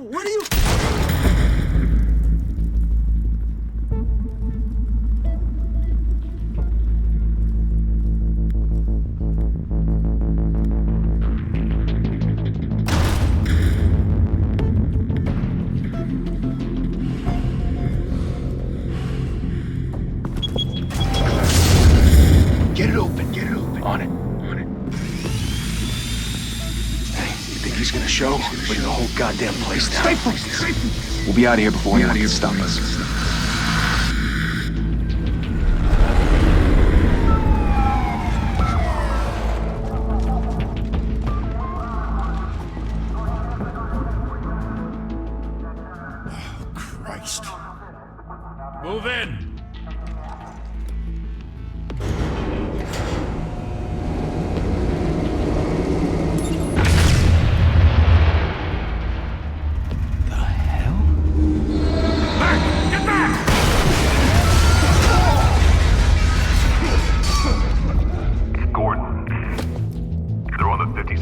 What are you... Get it open. On it. Hey, you think he's gonna show? Bring the whole goddamn place down. Stay focused. We'll be out of here before anyone can stop us. Oh, Christ. Move in!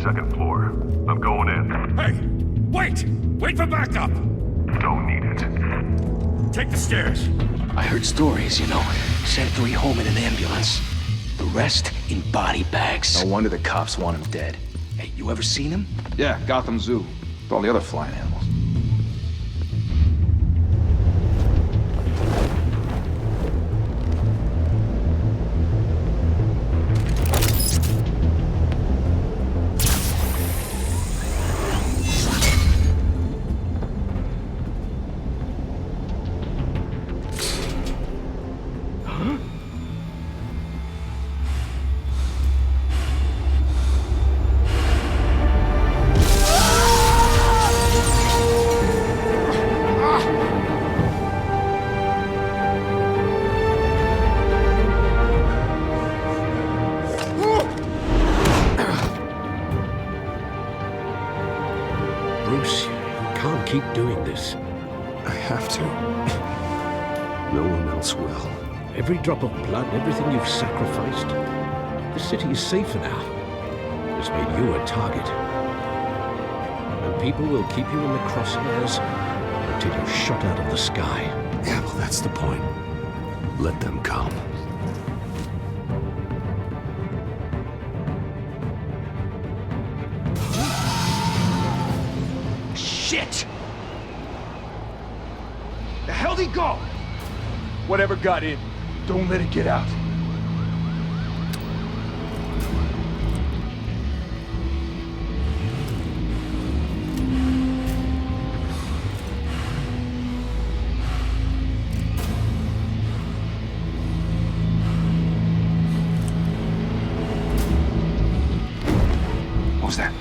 Second floor. I'm going in. Hey! Wait! Wait for backup! Don't need it. Take the stairs. I heard stories, you know. Sent 3 home in an ambulance. The rest in body bags. No wonder the cops want him dead. Hey, you ever seen him? Yeah, Gotham Zoo. With all the other flying animals. Bruce, you can't keep doing this. I have to. No one else will. Every drop of blood, everything you've sacrificed. The city is safer now. It's made you a target. And people will keep you in the crosshairs until you're shot out of the sky. Yeah, well, that's the point. Let them come. Shit! The hell'd he go? Whatever got in, don't let it get out. What was that?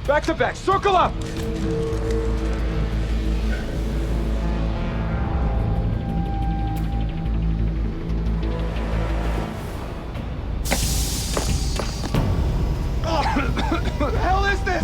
Back to back, circle up! What the hell is this?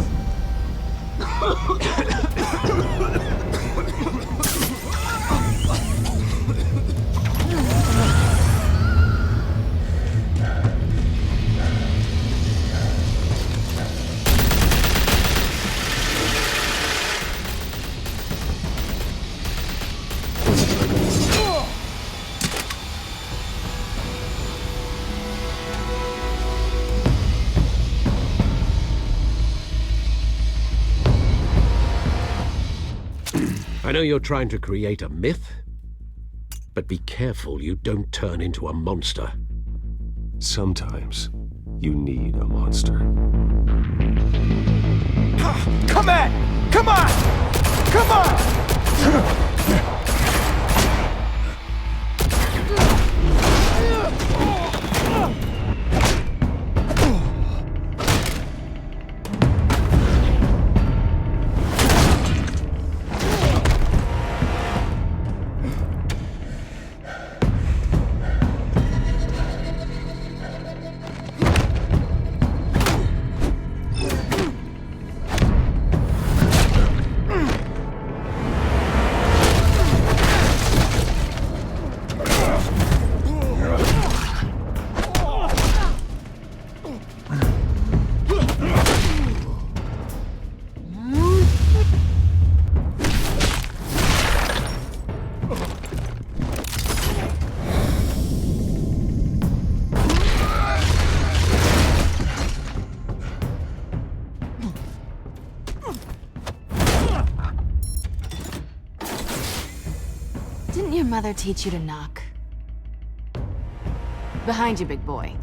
I know you're trying to create a myth, but be careful you don't turn into a monster. Sometimes you need a monster. Come on! Come on! Come on! your mother teach you to knock? Behind you, big boy.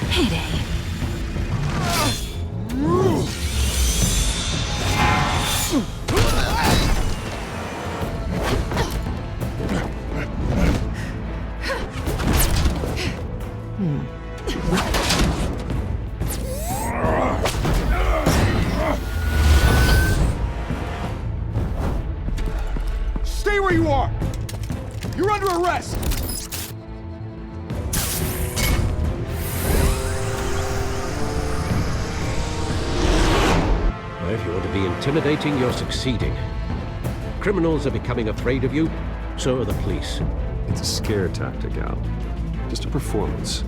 Heyday. Stay where you are! You're under arrest! If you want to be intimidating, you're succeeding. Criminals are becoming afraid of you, so are the police. It's a scare tactic, Al. Just a performance.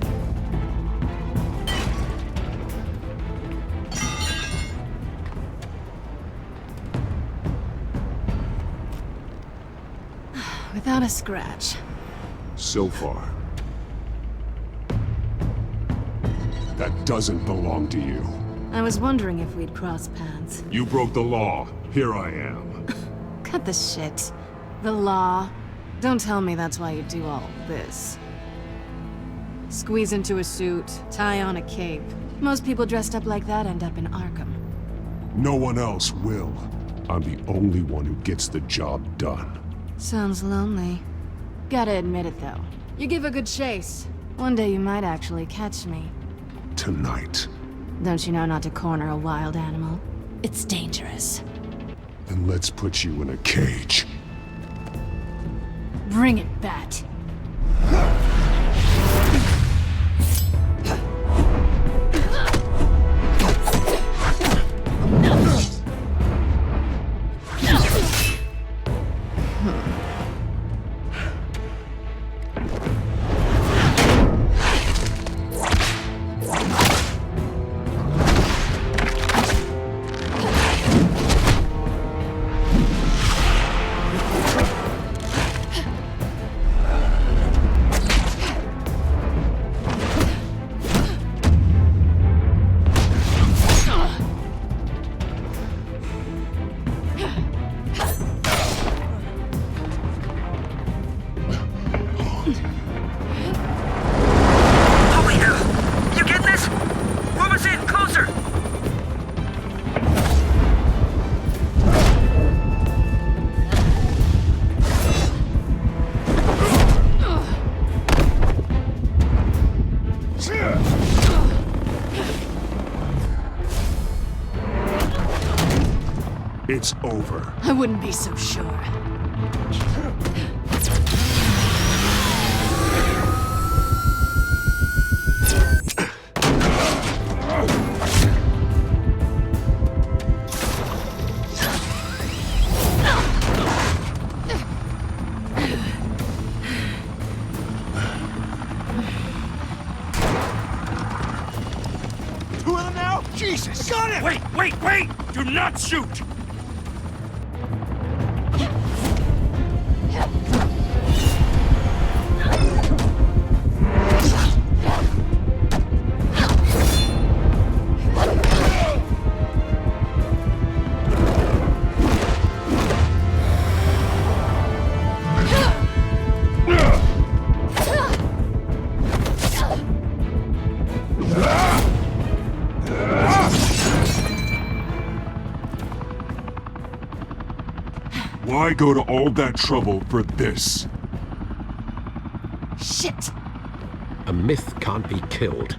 Without a scratch. So far. That doesn't belong to you. I was wondering if we'd cross paths. You broke the law. Here I am. Cut the shit. The law. Don't tell me that's why you do all this. Squeeze into a suit, tie on a cape. Most people dressed up like that end up in Arkham. No one else will. I'm the only one who gets the job done. Sounds lonely. Gotta admit it, though. You give a good chase. One day you might actually catch me. Tonight. Don't you know not to corner a wild animal? It's dangerous. Then let's put you in a cage. Bring it, Bat. Holy hell! You get this? Move us in, closer! It's over. I wouldn't be so sure. Two of them now? Jesus! Got him! Wait! Do not shoot! Why go to all that trouble for this? Shit! A myth can't be killed.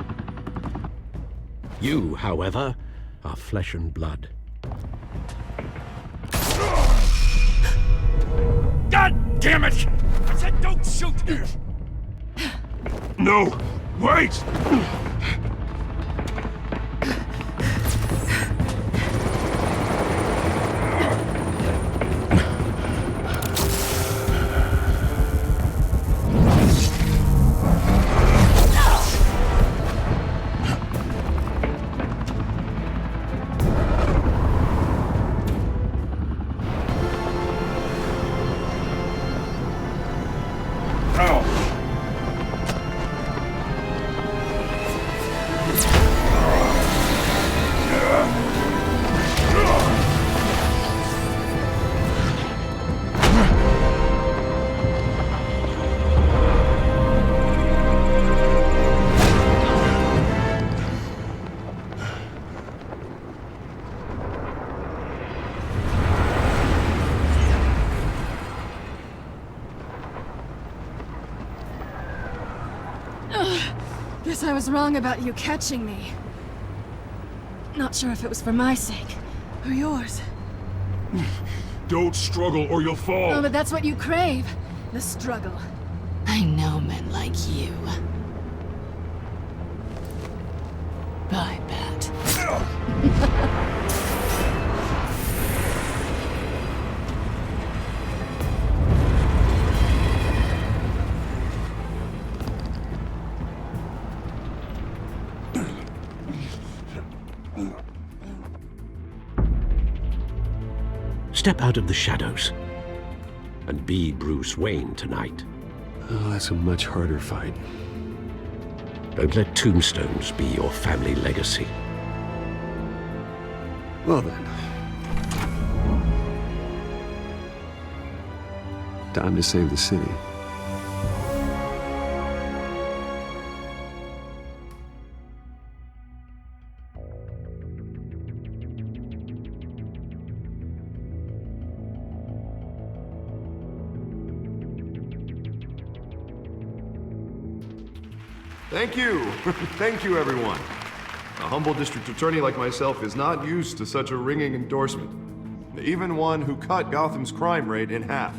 You, however, are flesh and blood. God damn it! I said don't shoot! No! Wait! Guess I was wrong about you catching me. Not sure if it was for my sake, or yours. Don't struggle or you'll fall! Oh, but that's what you crave. The struggle. I know men like you. Bye, Pat. Step out of the shadows and be Bruce Wayne tonight. Oh, that's a much harder fight. Don't let tombstones be your family legacy. Well then. Time to save the city. Thank you. Thank you, everyone. A humble district attorney like myself is not used to such a ringing endorsement. Even one who cut Gotham's crime rate in half.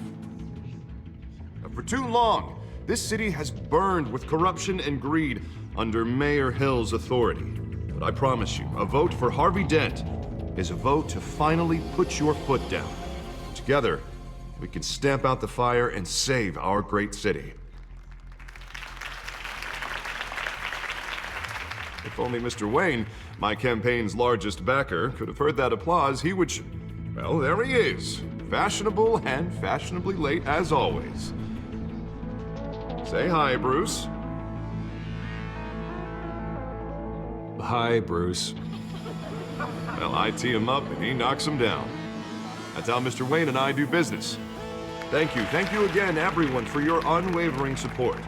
For too long, this city has burned with corruption and greed under Mayor Hill's authority. But I promise you, a vote for Harvey Dent is a vote to finally put your foot down. Together, we can stamp out the fire and save our great city. If only Mr. Wayne, my campaign's largest backer, could have heard that applause, he would well, there he is. Fashionable and fashionably late as always. Say hi, Bruce. Hi, Bruce. Well, I tee him up and he knocks him down. That's how Mr. Wayne and I do business. Thank you again, everyone, for your unwavering support.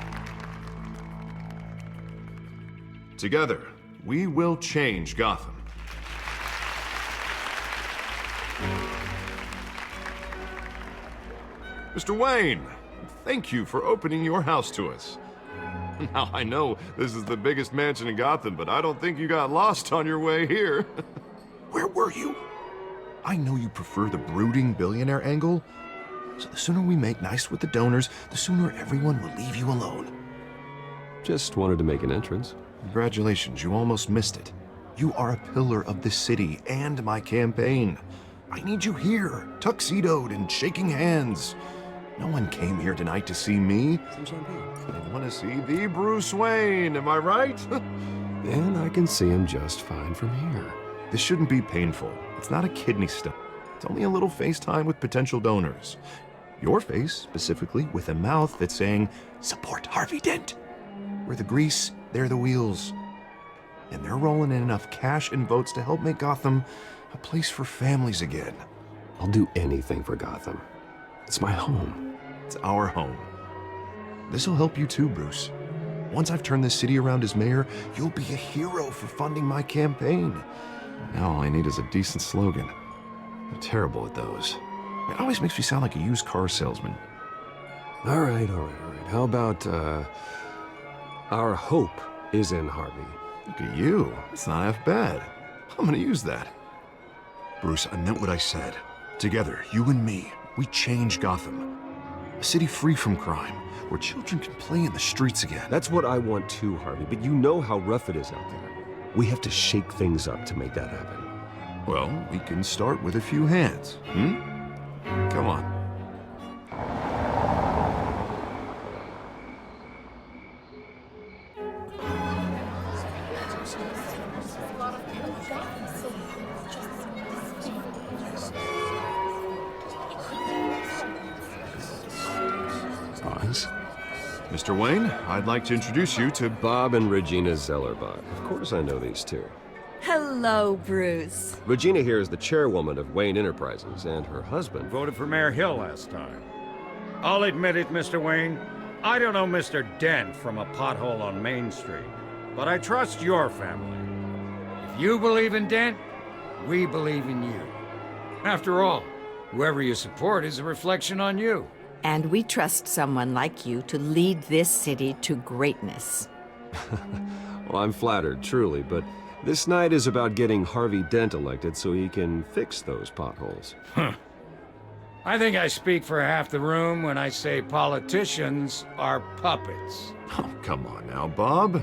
Together, we will change Gotham. Mr. Wayne, thank you for opening your house to us. Now, I know this is the biggest mansion in Gotham, but I don't think you got lost on your way here. Where were you? I know you prefer the brooding billionaire angle, so the sooner we make nice with the donors, the sooner everyone will leave you alone. Just wanted to make an entrance. Congratulations, you almost missed it. You are a pillar of the city and my campaign. I need you here, tuxedoed and shaking hands. No one came here tonight to see me. They want to see the Bruce Wayne, am I right? And I can see him just fine from here. This shouldn't be painful. It's not a kidney stone. It's only a little FaceTime with potential donors. Your face, specifically, with a mouth that's saying, support Harvey Dent. We're the grease, they're the wheels. And they're rolling in enough cash and votes to help make Gotham a place for families again. I'll do anything for Gotham. It's my home. It's our home. This'll help you too, Bruce. Once I've turned this city around as mayor, you'll be a hero for funding my campaign. Now all I need is a decent slogan. I'm terrible at those. It always makes me sound like a used car salesman. All right. How about, our hope is in Harvey? Look at you. It's not half bad. I'm gonna use that. Bruce, I meant what I said. Together, you and me, we change Gotham. A city free from crime, where children can play in the streets again. That's what I want too, Harvey, but you know how rough it is out there. We have to shake things up to make that happen. Well, we can start with a few hands, Come on. Mr. Wayne, I'd like to introduce you to Bob and Regina Zellerbach. Of course I know these two. Hello, Bruce. Regina here is the chairwoman of Wayne Enterprises, and her husband Voted for Mayor Hill last time. I'll admit it, Mr. Wayne. I don't know Mr. Dent from a pothole on Main Street, but I trust your family. If you believe in Dent, we believe in you. After all, whoever you support is a reflection on you. And we trust someone like you to lead this city to greatness. Well, I'm flattered, truly, but this night is about getting Harvey Dent elected so he can fix those potholes. Huh. I think I speak for half the room when I say politicians are puppets. Oh, come on now, Bob.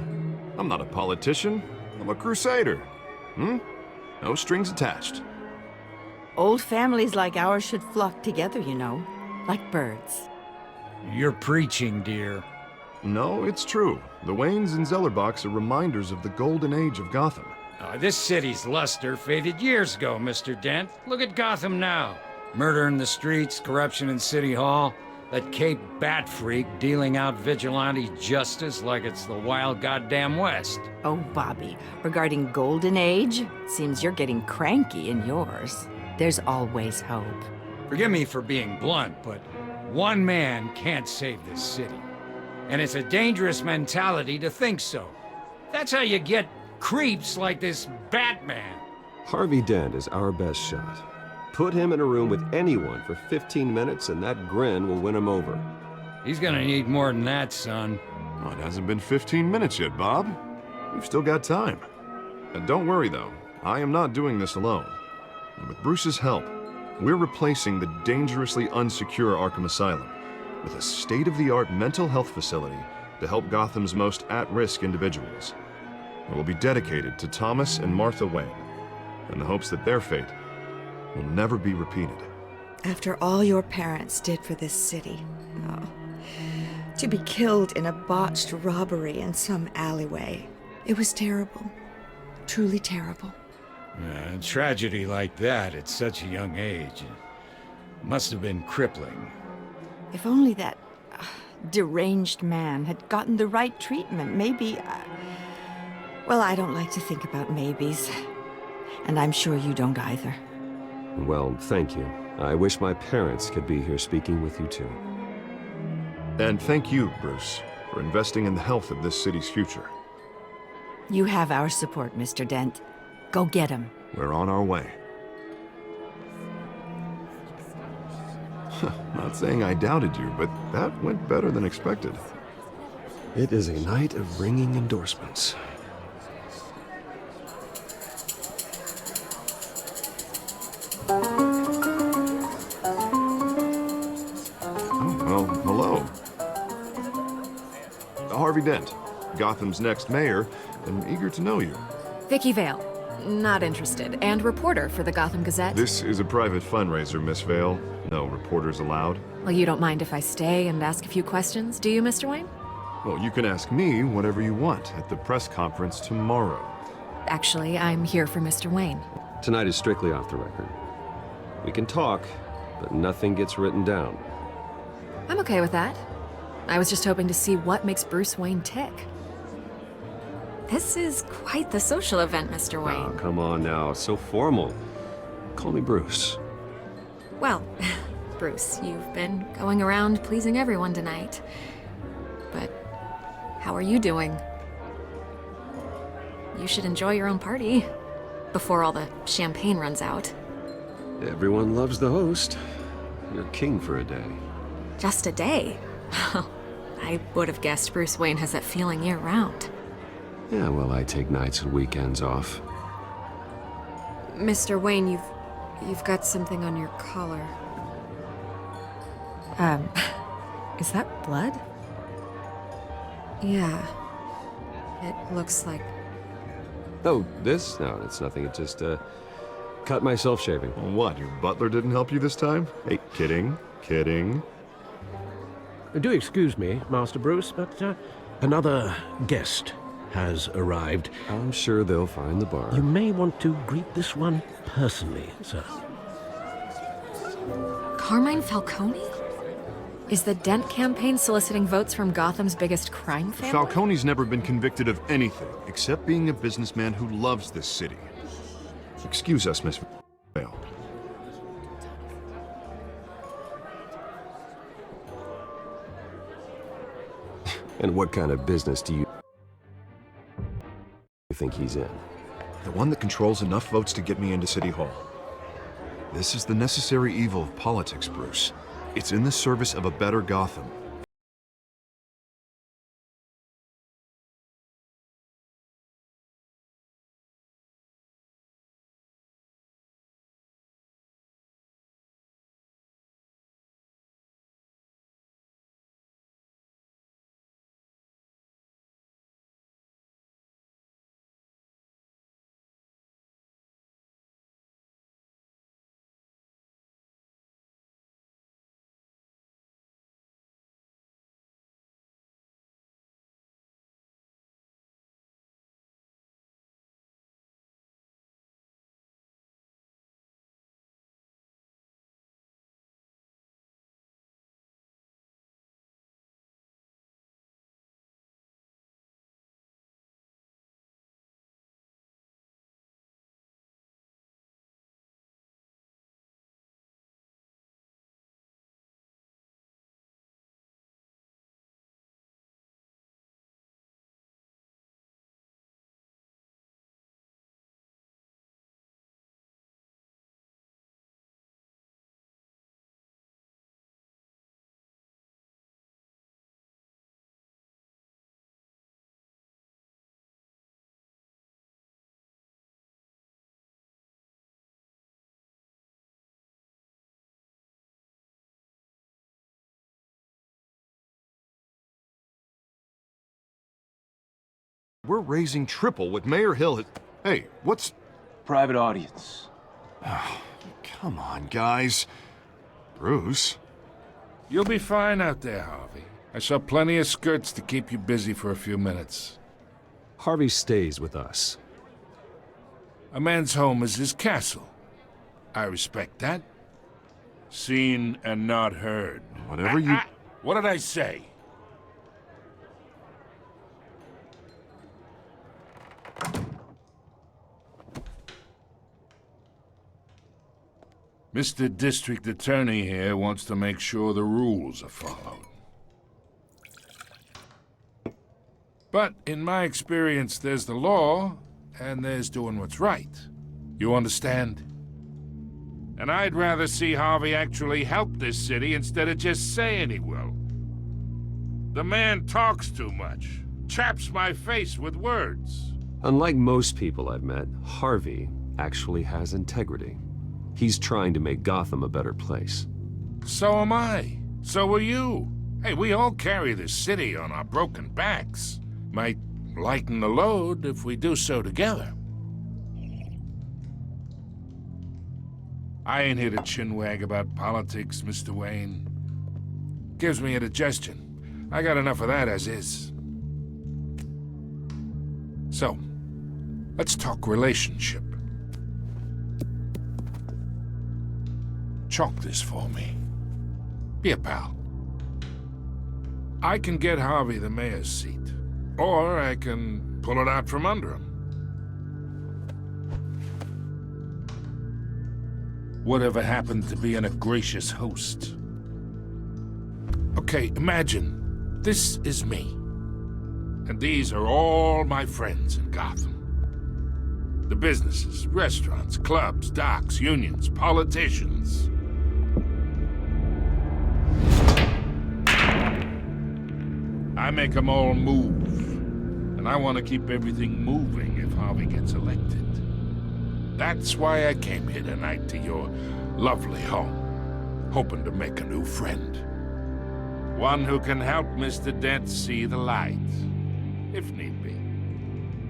I'm not a politician. I'm a crusader. No strings attached. Old families like ours should flock together, you know, like birds. You're preaching, dear. No, it's true. The Waynes and Zellerbachs are reminders of the golden age of Gotham. This city's luster faded years ago, Mr. Dent. Look at Gotham now. Murder in the streets, corruption in City Hall, that Cape Bat freak dealing out vigilante justice like it's the wild goddamn West. Oh, Bobby, regarding Golden Age, seems you're getting cranky in yours. There's always hope. Forgive me for being blunt, but one man can't save this city. And it's a dangerous mentality to think so. That's how you get creeps like this Batman. Harvey Dent is our best shot. Put him in a room with anyone for 15 minutes and that grin will win him over. He's gonna need more than that, son. Well, it hasn't been 15 minutes yet, Bob. We've still got time. And don't worry, though. I am not doing this alone. And with Bruce's help, we're replacing the dangerously unsecure Arkham Asylum with a state-of-the-art mental health facility to help Gotham's most at-risk individuals. It will be dedicated to Thomas and Martha Wayne, in the hopes that their fate will never be repeated. After all your parents did for this city, to be killed in a botched robbery in some alleyway, it was terrible. Truly terrible. A tragedy like that at such a young age must have been crippling. If only that deranged man had gotten the right treatment, maybe... well, I don't like to think about maybes. And I'm sure you don't either. Well, thank you. I wish my parents could be here speaking with you too. And thank you, Bruce, for investing in the health of this city's future. You have our support, Mr. Dent. Go get him. We're on our way. Not saying I doubted you, but that went better than expected. It is a night of ringing endorsements. Well, hello. Harvey Dent, Gotham's next mayor, and eager to know you. Vicky Vale. Not interested. And reporter for the Gotham Gazette. This is a private fundraiser, Miss Vale. No reporters allowed. Well, you don't mind if I stay and ask a few questions, do you, Mr. Wayne? Well, you can ask me whatever you want at the press conference tomorrow. Actually, I'm here for Mr. Wayne. Tonight is strictly off the record. We can talk, but nothing gets written down. I'm okay with that. I was just hoping to see what makes Bruce Wayne tick. This is quite the social event, Mr. Wayne. Oh, come on now. So formal. Call me Bruce. Well, Bruce, you've been going around pleasing everyone tonight. But how are you doing? You should enjoy your own party before all the champagne runs out. Everyone loves the host. You're king for a day. Just a day? I would have guessed Bruce Wayne has that feeling year-round. Yeah, well, I take nights and weekends off. Mr. Wayne, you've got something on your collar. Is that blood? Yeah. It looks like... Oh, this? No, it's nothing. It just, cut myself shaving. What, your butler didn't help you this time? Hey, kidding, kidding. Do excuse me, Master Bruce, but another guest has arrived. I'm sure they'll find the bar. You may want to greet this one personally, sir. Carmine Falcone? Is the Dent campaign soliciting votes from Gotham's biggest crime family? Falcone's never been convicted of anything except being a businessman who loves this city. Excuse us, Miss Vale. And what kind of business do you think he's in? The one that controls enough votes to get me into City Hall. This is the necessary evil of politics, Bruce. It's in the service of a better Gotham. We're raising triple with Mayor Hill. Hey, what's... Private audience. Come on, guys. Bruce? You'll be fine out there, Harvey. I saw plenty of skirts to keep you busy for a few minutes. Harvey stays with us. A man's home is his castle. I respect that. Seen and not heard. Whatever you... What did I say? Mr. District Attorney here wants to make sure the rules are followed. But in my experience, there's the law, and there's doing what's right. You understand? And I'd rather see Harvey actually help this city instead of just saying he will. The man talks too much, chaps my face with words. Unlike most people I've met, Harvey actually has integrity. He's trying to make Gotham a better place. So am I. So are you. Hey, we all carry this city on our broken backs. Might lighten the load if we do so together. I ain't here to chinwag about politics, Mr. Wayne. Gives me indigestion. I got enough of that as is. So, let's talk relationship. Chalk this for me. Be a pal. I can get Harvey the mayor's seat, or I can pull it out from under him. Whatever happened to being a gracious host? Okay, imagine this is me, and these are all my friends in Gotham. The businesses, restaurants, clubs, docks, unions, politicians. I make them all move. And I want to keep everything moving if Harvey gets elected. That's why I came here tonight to your lovely home, hoping to make a new friend. One who can help Mr. Dent see the light, if need be.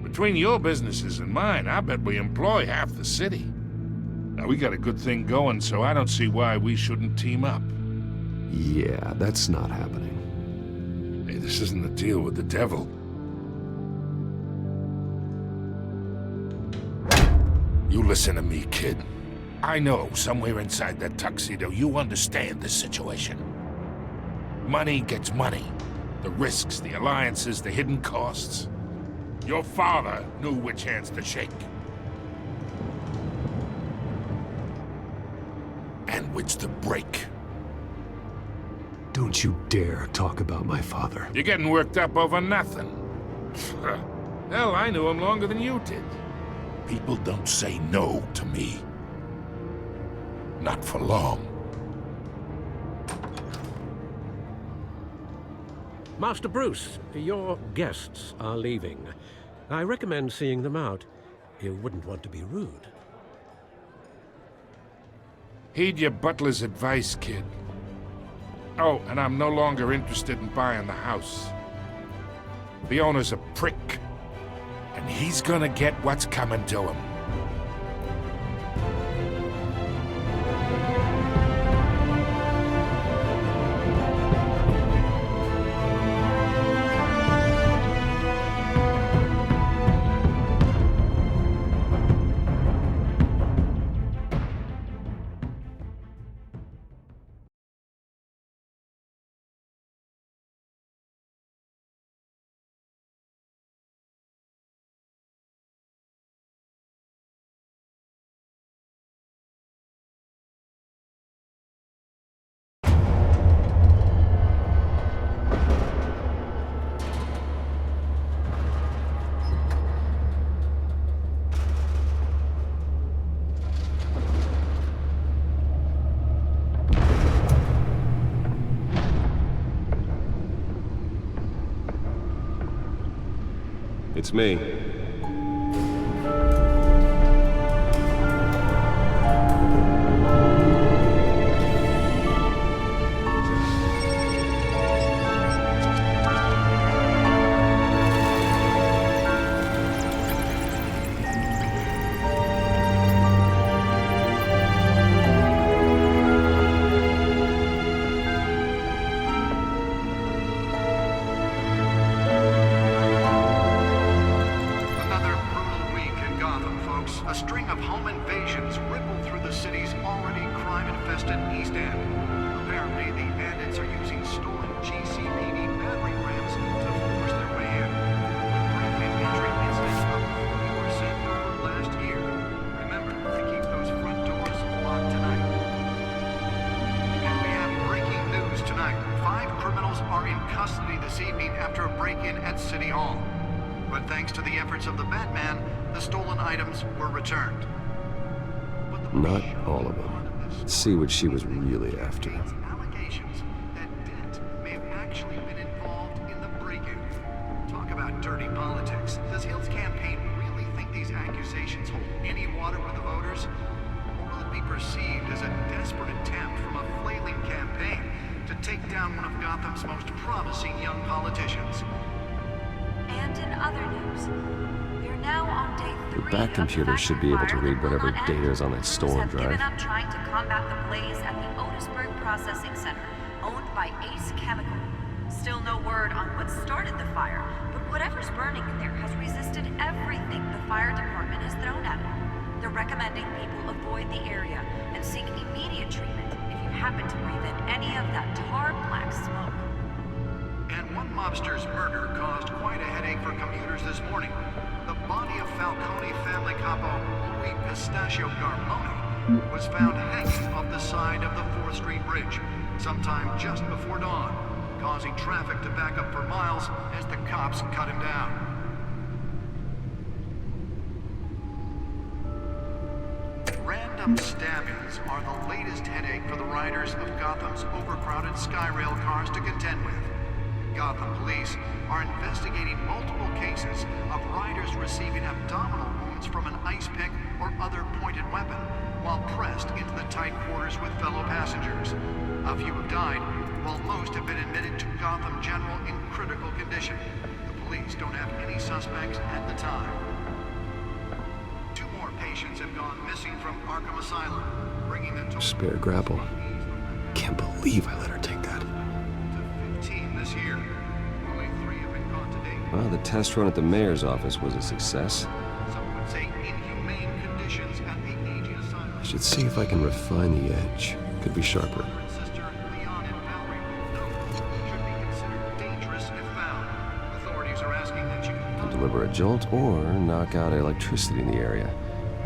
Between your businesses and mine, I bet we employ half the city. Now, we got a good thing going, so I don't see why we shouldn't team up. Yeah, that's not happening. Hey, this isn't a deal with the devil. You listen to me, kid. I know somewhere inside that tuxedo you understand the situation. Money gets money. The risks, the alliances, the hidden costs. Your father knew which hands to shake. And which to break. Don't you dare talk about my father. You're getting worked up over nothing. Hell, I knew him longer than you did. People don't say no to me. Not for long. Master Bruce, your guests are leaving. I recommend seeing them out. You wouldn't want to be rude. Heed your butler's advice, kid. Oh, and I'm no longer interested in buying the house. The owner's a prick, and he's gonna get what's coming to him. It's me. folks, a string of home invasions rippled through the city's already crime-infested East End. Apparently, the bandits are using stolen GCPD battering rams to force their way in. With break-in entry incidents up 40% over last year. Remember to keep those front doors locked tonight. And we have breaking news tonight. 5 criminals are in custody this evening after a break-in at City Hall. But thanks to the efforts of the Batman, the stolen items were returned. Not all of them. Let's see what she was really after. Allegations that Dent may have actually been involved in the break-in. Talk about dirty politics. Does Hill's campaign really think these accusations hold any water with the voters? Or will it be perceived as a desperate attempt from a flailing campaign to take down one of Gotham's most promising young politicians? And in other news, we're now on day 3. The back computer should be able to read whatever data is on that storm drive. Given up trying to combat the blaze at the Otisburg Processing Center, owned by Ace Chemical. Still no word on what started the fire, but whatever's burning in there has resisted everything the fire department has thrown at it. They're recommending people avoid the area and seek immediate treatment if you happen to breathe in any of that tar black smoke. And one mobster's murder caused quite a headache for commuters this morning. The body of Falcone family capo Louis Pistachio Garmone was found hanging off the side of the 4th Street Bridge sometime just before dawn, causing traffic to back up for miles as the cops cut him down. Random stabbings are the latest headache for the riders of Gotham's overcrowded Skyrail cars to contend with. Gotham police are investigating multiple cases of riders receiving abdominal wounds from an ice pick or other pointed weapon while pressed into the tight quarters with fellow passengers. A few have died, while most have been admitted to Gotham General in critical condition. The police don't have any suspects at the time. 2 more patients have gone missing from Arkham Asylum, bringing the total Spare grapple. Can't believe I let her take that. to 15 this year. Only 3 have been caught to date. Well, the test run at the mayor's office was a success. Some would say inhumane conditions at the aging asylum. I should see if I can refine the edge. Could be sharper. Sister Leon and Valerie should be considered dangerous if found. Authorities are asking that you Can deliver a jolt or knock out electricity in the area.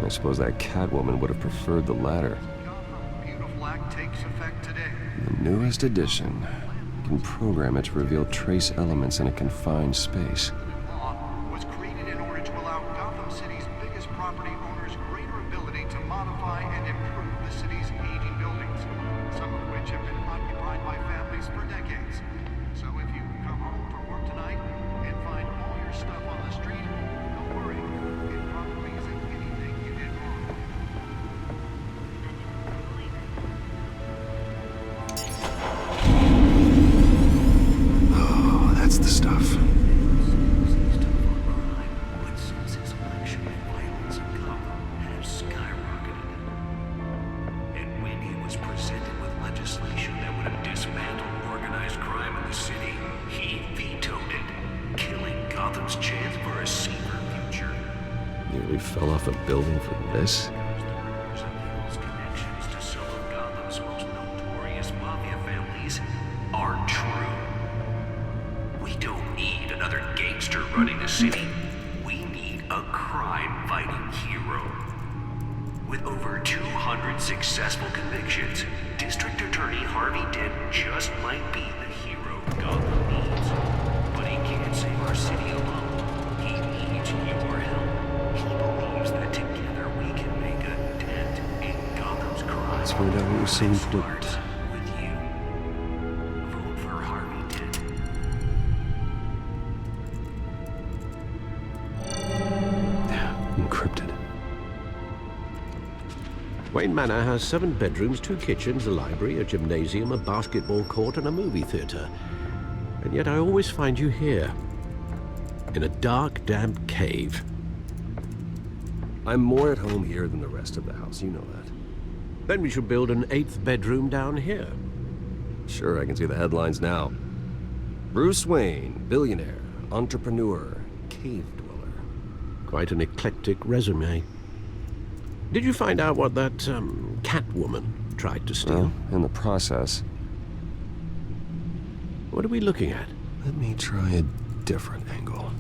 I suppose that Catwoman would have preferred the latter. Beautiful Act takes effect today. The newest edition. You can program it to reveal trace elements in a confined space. Law was created in order to allow Gotham City's biggest property owners greater ability to modify and improve the city's aging buildings, some of which have been occupied by families for decades. So if you come home from work tonight and find all your stuff on the street, don't worry. It probably isn't anything you did wrong. Oh, that's the stuff. And when he was presented with legislation that would have dismantled organized crime in the city, he vetoed it, killing Gotham's chance for a safer future. Nearly fell off a building for this? His connections to some of Gotham's most notorious mafia families are true. We don't need another gangster running the city. We need a crime-fighting hero. With over 200 successful convictions, District Attorney Harvey Dent just might be the hero Gotham needs. But he can't save our city alone. He needs your help. He believes that together we can make a dent in Gotham's crime. Let's find out what we're seeing for Starts with you. Vote for Harvey Dent. Encrypted. Wayne Manor has 7 bedrooms, 2 kitchens, a library, a gymnasium, a basketball court, and a movie theater. And yet I always find you here, in a dark, damp cave. I'm more at home here than the rest of the house, you know that. Then we should build an 8th bedroom down here. Sure, I can see the headlines now. Bruce Wayne, billionaire, entrepreneur, cave dweller. Quite an eclectic resume. Did you find out what that, cat woman tried to steal? Well, in the process. What are we looking at? Let me try a different angle.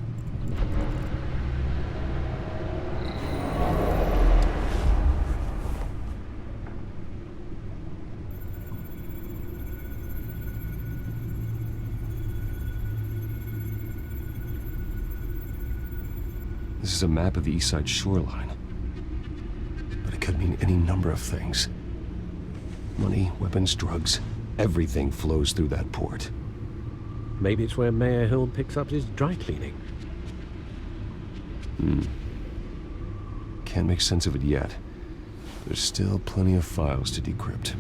This is a map of the East Side shoreline. But it could mean any number of things. Money, weapons, drugs, everything flows through that port. Maybe it's where Mayor Hill picks up his dry cleaning. Can't make sense of it yet. There's still plenty of files to decrypt.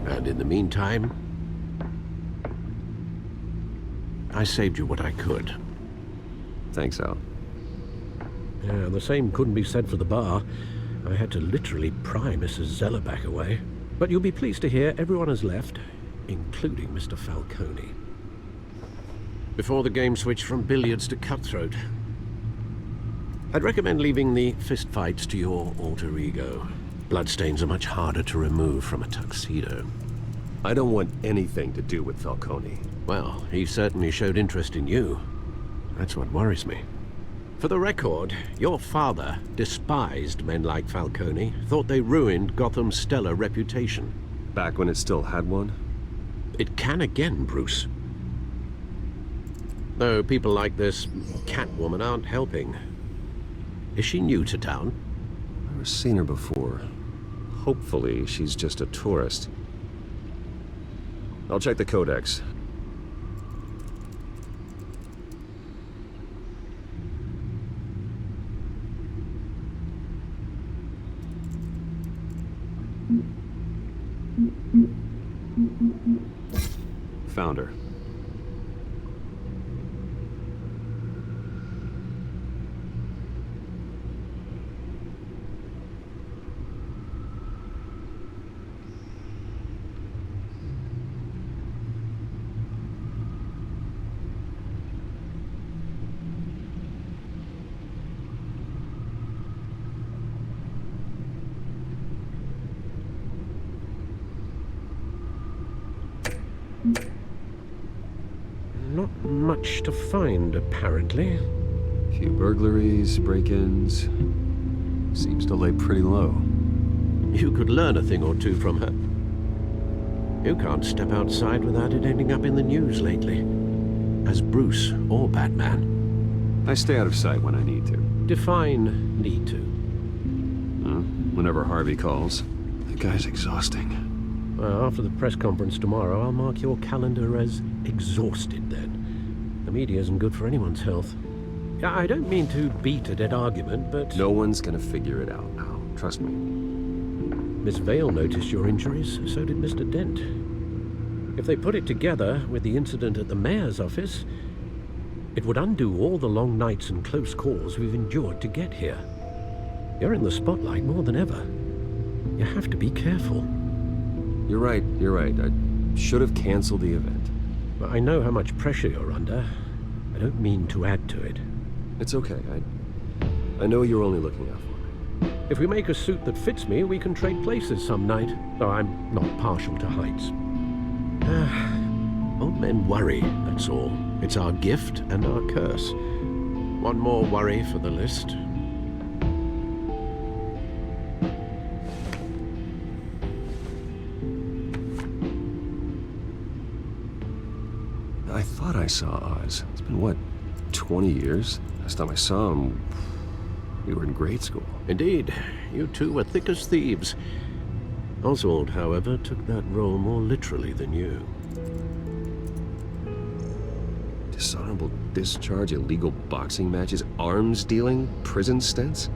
And in the meantime, I saved you what I could. Thanks, Al. Yeah, the same couldn't be said for the bar. I had to literally pry Mrs. Zellerback away. But you'll be pleased to hear everyone has left, including Mr. Falcone. Before the game switched from billiards to cutthroat. I'd recommend leaving the fistfights to your alter ego. Bloodstains are much harder to remove from a tuxedo. I don't want anything to do with Falcone. Well, he certainly showed interest in you. That's what worries me. For the record, your father despised men like Falcone, thought they ruined Gotham's stellar reputation. Back when it still had one? It can again, Bruce. Though people like this Catwoman aren't helping. Is she new to town? I've never seen her before. Hopefully, she's just a tourist. I'll check the codex. Found her. Not much to find, apparently. Few burglaries, break-ins. Seems to lay pretty low. You could learn a thing or two from her. You can't step outside without it ending up in the news lately. As Bruce or Batman. I stay out of sight when I need to. Define need to. Whenever Harvey calls. That guy's exhausting. Well, after the press conference tomorrow, I'll mark your calendar as exhausted then. The media isn't good for anyone's health. I don't mean to beat a dead argument, but... No one's gonna figure it out now. Trust me. Miss Vale noticed your injuries, so did Mr. Dent. If they put it together with the incident at the mayor's office, it would undo all the long nights and close calls we've endured to get here. You're in the spotlight more than ever. You have to be careful. You're right. I should have canceled the event. Well, I know how much pressure you're under. I don't mean to add to it. It's okay. I know you're only looking out for me. If we make a suit that fits me, we can trade places some night. Though I'm not partial to heights. Old men worry, that's all. It's our gift and our curse. One more worry for the list. I thought I saw Oz. It's been, what, 20 years? Last time I saw him, we were in grade school. Indeed. You two were thick as thieves. Oswald, however, took that role more literally than you. Dishonorable discharge, illegal boxing matches, arms dealing, prison stints?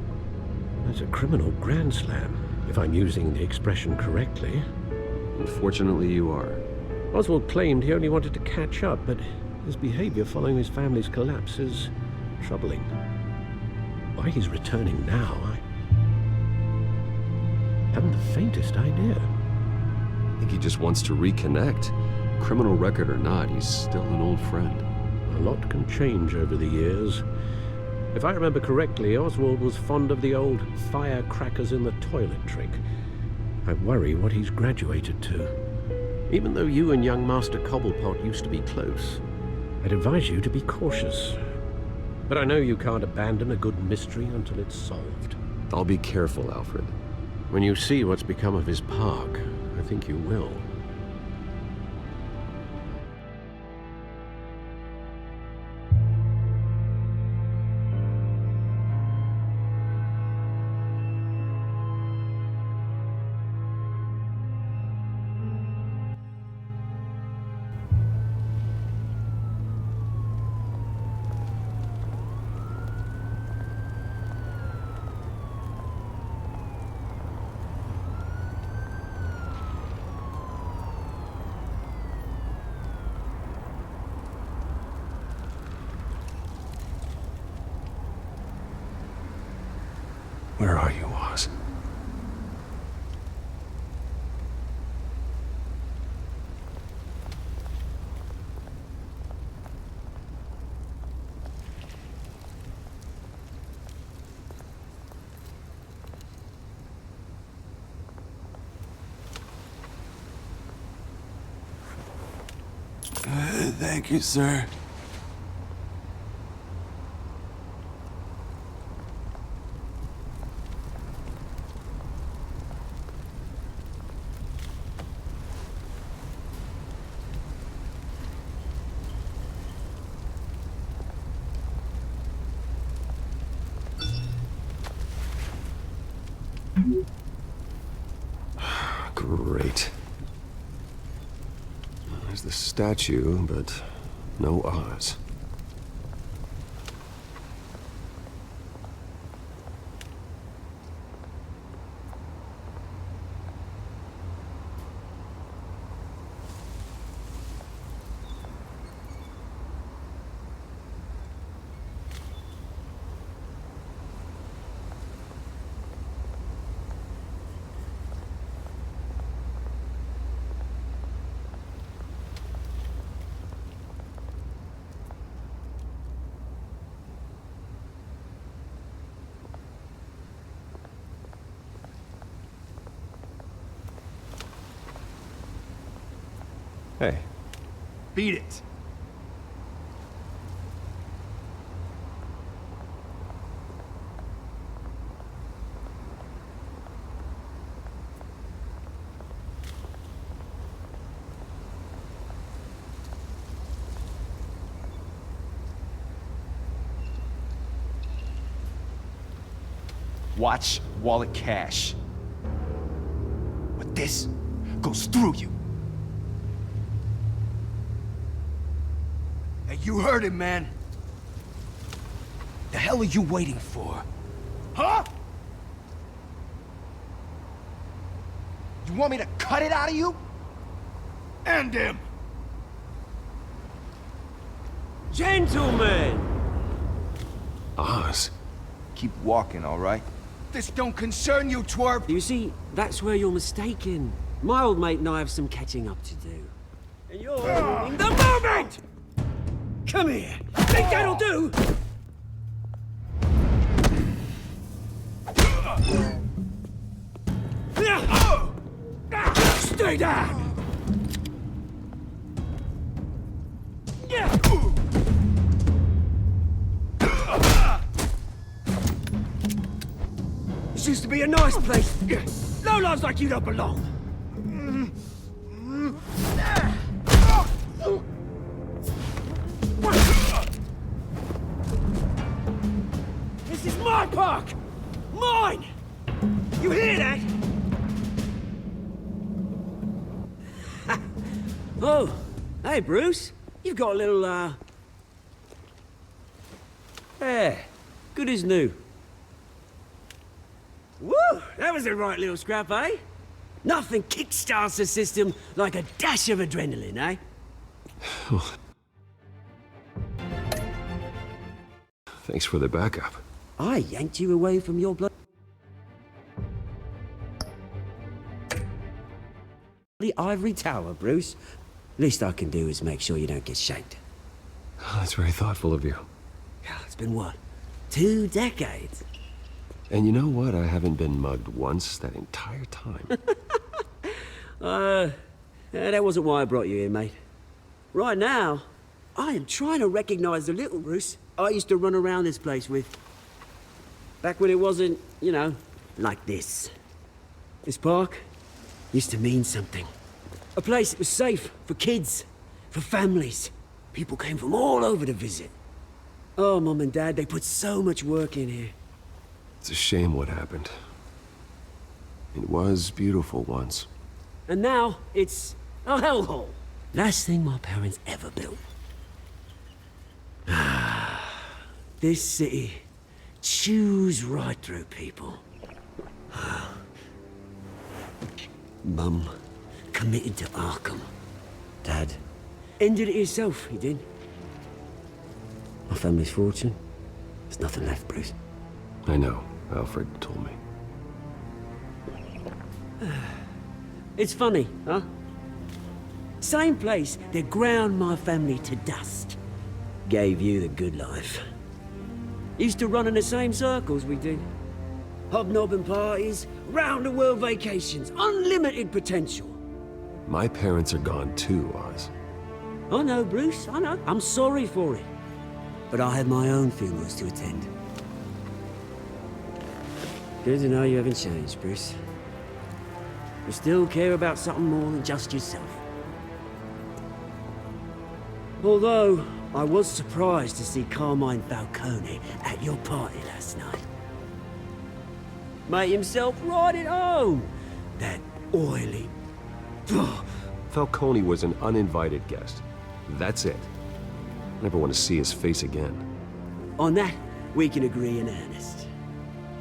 That's a criminal grand slam, if I'm using the expression correctly. Unfortunately, you are. Oswald claimed he only wanted to catch up, but his behavior following his family's collapse is troubling. Why he's returning now, I haven't the faintest idea. I think he just wants to reconnect. Criminal record or not, he's still an old friend. A lot can change over the years. If I remember correctly, Oswald was fond of the old firecrackers in the toilet trick. I worry what he's graduated to. Even though you and young Master Cobblepot used to be close, I'd advise you to be cautious. But I know you can't abandon a good mystery until it's solved. I'll be careful, Alfred. When you see what's become of his park, I think you will. Where are you, Oz? Thank you, sir. Great. There's the statue, but no Oz. Hey. Beat it. Watch wallet cash. But this goes through you. Hey, you heard him, man. The hell are you waiting for? Huh? You want me to cut it out of you? End him! Gentlemen! Oz. Keep walking, all right? This don't concern you, twerp! You see, that's where you're mistaken. My old mate and I have some catching up to do. And you're ruining the moment! Come here! Think that'll do? Stay down! This used to be a nice place. Lowlifes like you don't belong. This is my park! Mine! You hear that? Oh, hey, Bruce. You've got a little, Yeah, good as new. Woo! That was a right little scrap, eh? Nothing kickstarts the system like a dash of adrenaline, eh? Thanks for the backup. I yanked you away from your bloody ivory tower, Bruce. Least I can do is make sure you don't get shanked. That's very thoughtful of you. Yeah, it's been what? 2 decades. And you know what? I haven't been mugged once that entire time. That wasn't why I brought you here, mate. Right now, I am trying to recognize the little Bruce I used to run around this place with. Back when it wasn't, you know, like this. This park used to mean something. A place that was safe for kids, for families. People came from all over to visit. Oh, Mum and Dad, they put so much work in here. It's a shame what happened. It was beautiful once. And now, it's a hellhole. Last thing my parents ever built. This city chews right through people. Mum committed to Arkham. Dad ended it himself, he did. My family's fortune, there's nothing left, Bruce. I know. Alfred told me. It's funny, huh? Same place that ground my family to dust. Gave you the good life. Used to run in the same circles we did. Hobnobbing parties, round-the-world vacations, unlimited potential. My parents are gone too, Oz. I know, Bruce, I know. I'm sorry for it. But I have my own funerals to attend. Good to know you haven't changed, Bruce. You still care about something more than just yourself. Although, I was surprised to see Carmine Falcone at your party last night. Made himself right at home. That oily... Falcone was an uninvited guest. That's it. Never want to see his face again. On that, we can agree in earnest.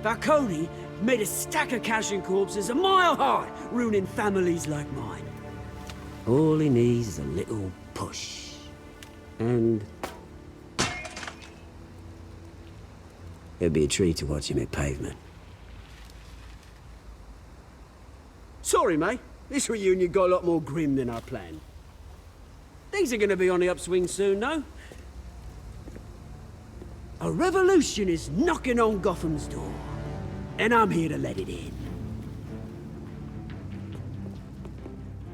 Falcone made a stack of cash and corpses a mile high, ruining families like mine. All he needs is a little push. And... it'd be a treat to watch him hit pavement. Sorry, mate. This reunion got a lot more grim than I planned. Things are gonna be on the upswing soon, though. A revolution is knocking on Gotham's door. And I'm here to let it in.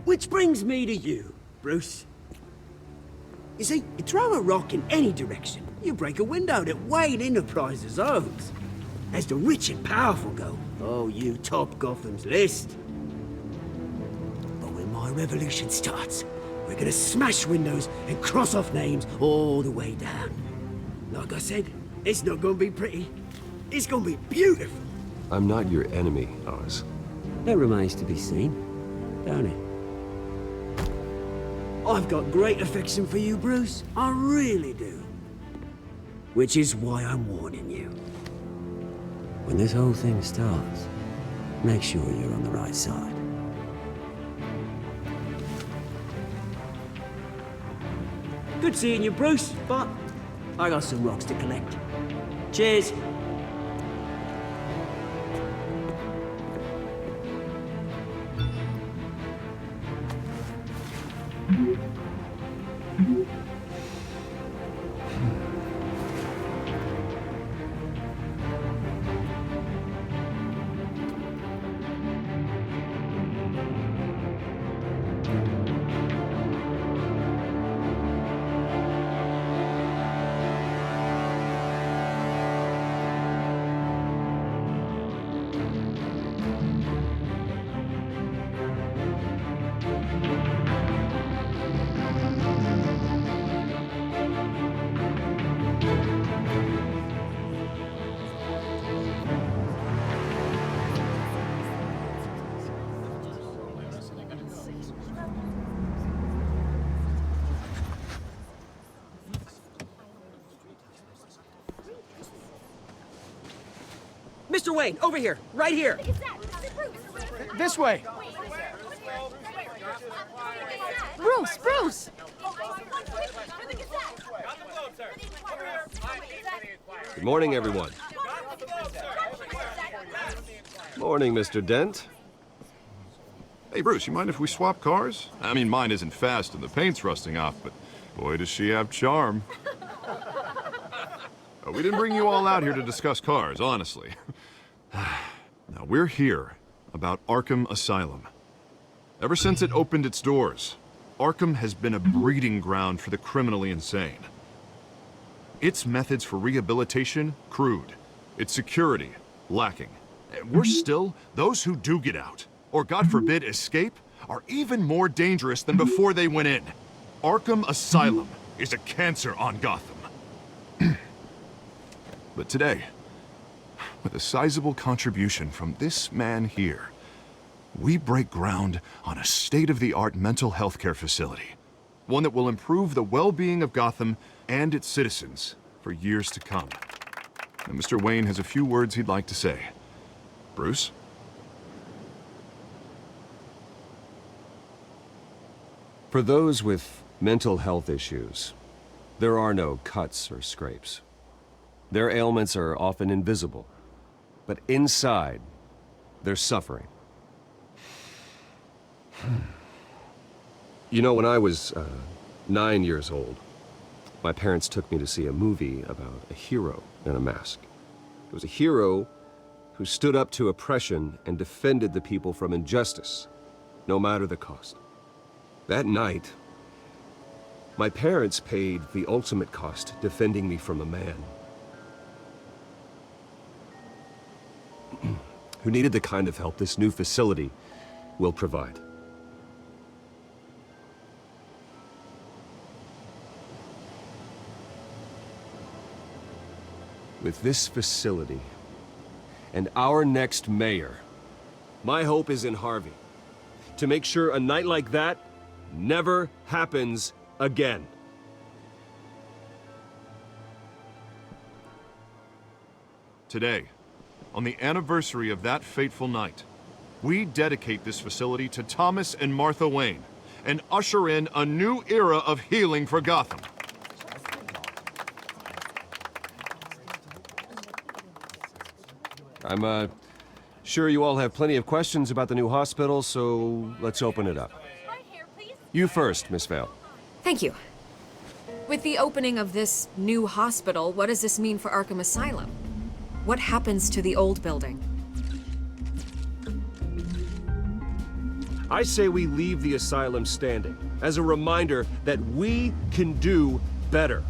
Which brings me to you, Bruce. You see, you throw a rock in any direction, you break a window that Wayne Enterprises owns. As the rich and powerful go, oh, you top Gotham's list. But when my revolution starts, we're gonna smash windows and cross off names all the way down. Like I said, it's not gonna be pretty. It's gonna be beautiful. I'm not your enemy, Oz. That remains to be seen, don't it? I've got great affection for you, Bruce. I really do. Which is why I'm warning you. When this whole thing starts, make sure you're on the right side. Good seeing you, Bruce, but I got some rocks to collect. Cheers. Mr. Wayne, over here, right here. This way. Bruce, Bruce! Good morning, everyone. Morning, Mr. Dent. Hey, Bruce, you mind if we swap cars? I mean, mine isn't fast and the paint's rusting off, but boy, does she have charm. We didn't bring you all out here to discuss cars, honestly. Now, we're here about Arkham Asylum. Ever since it opened its doors, Arkham has been a breeding ground for the criminally insane. Its methods for rehabilitation, crude. Its security, lacking. And worse still, those who do get out, or God forbid, escape, are even more dangerous than before they went in. Arkham Asylum is a cancer on Gotham. But today, with a sizable contribution from this man here, we break ground on a state-of-the-art mental health care facility. One that will improve the well-being of Gotham and its citizens for years to come. And Mr. Wayne has a few words he'd like to say. Bruce? For those with mental health issues, there are no cuts or scrapes. Their ailments are often invisible, but inside, they're suffering. You know, when I was 9 years old, my parents took me to see a movie about a hero in a mask. It was a hero who stood up to oppression and defended the people from injustice, no matter the cost. That night, my parents paid the ultimate cost defending me from a man who needed the kind of help this new facility will provide. With this facility and our next mayor, my hope is in Harvey, to make sure a night like that never happens again. Today, on the anniversary of that fateful night, we dedicate this facility to Thomas and Martha Wayne and usher in a new era of healing for Gotham. I'm sure you all have plenty of questions about the new hospital, so let's open it up. You first, Miss Vale. Thank you. With the opening of this new hospital, what does this mean for Arkham Asylum? What happens to the old building? I say we leave the asylum standing as a reminder that we can do better.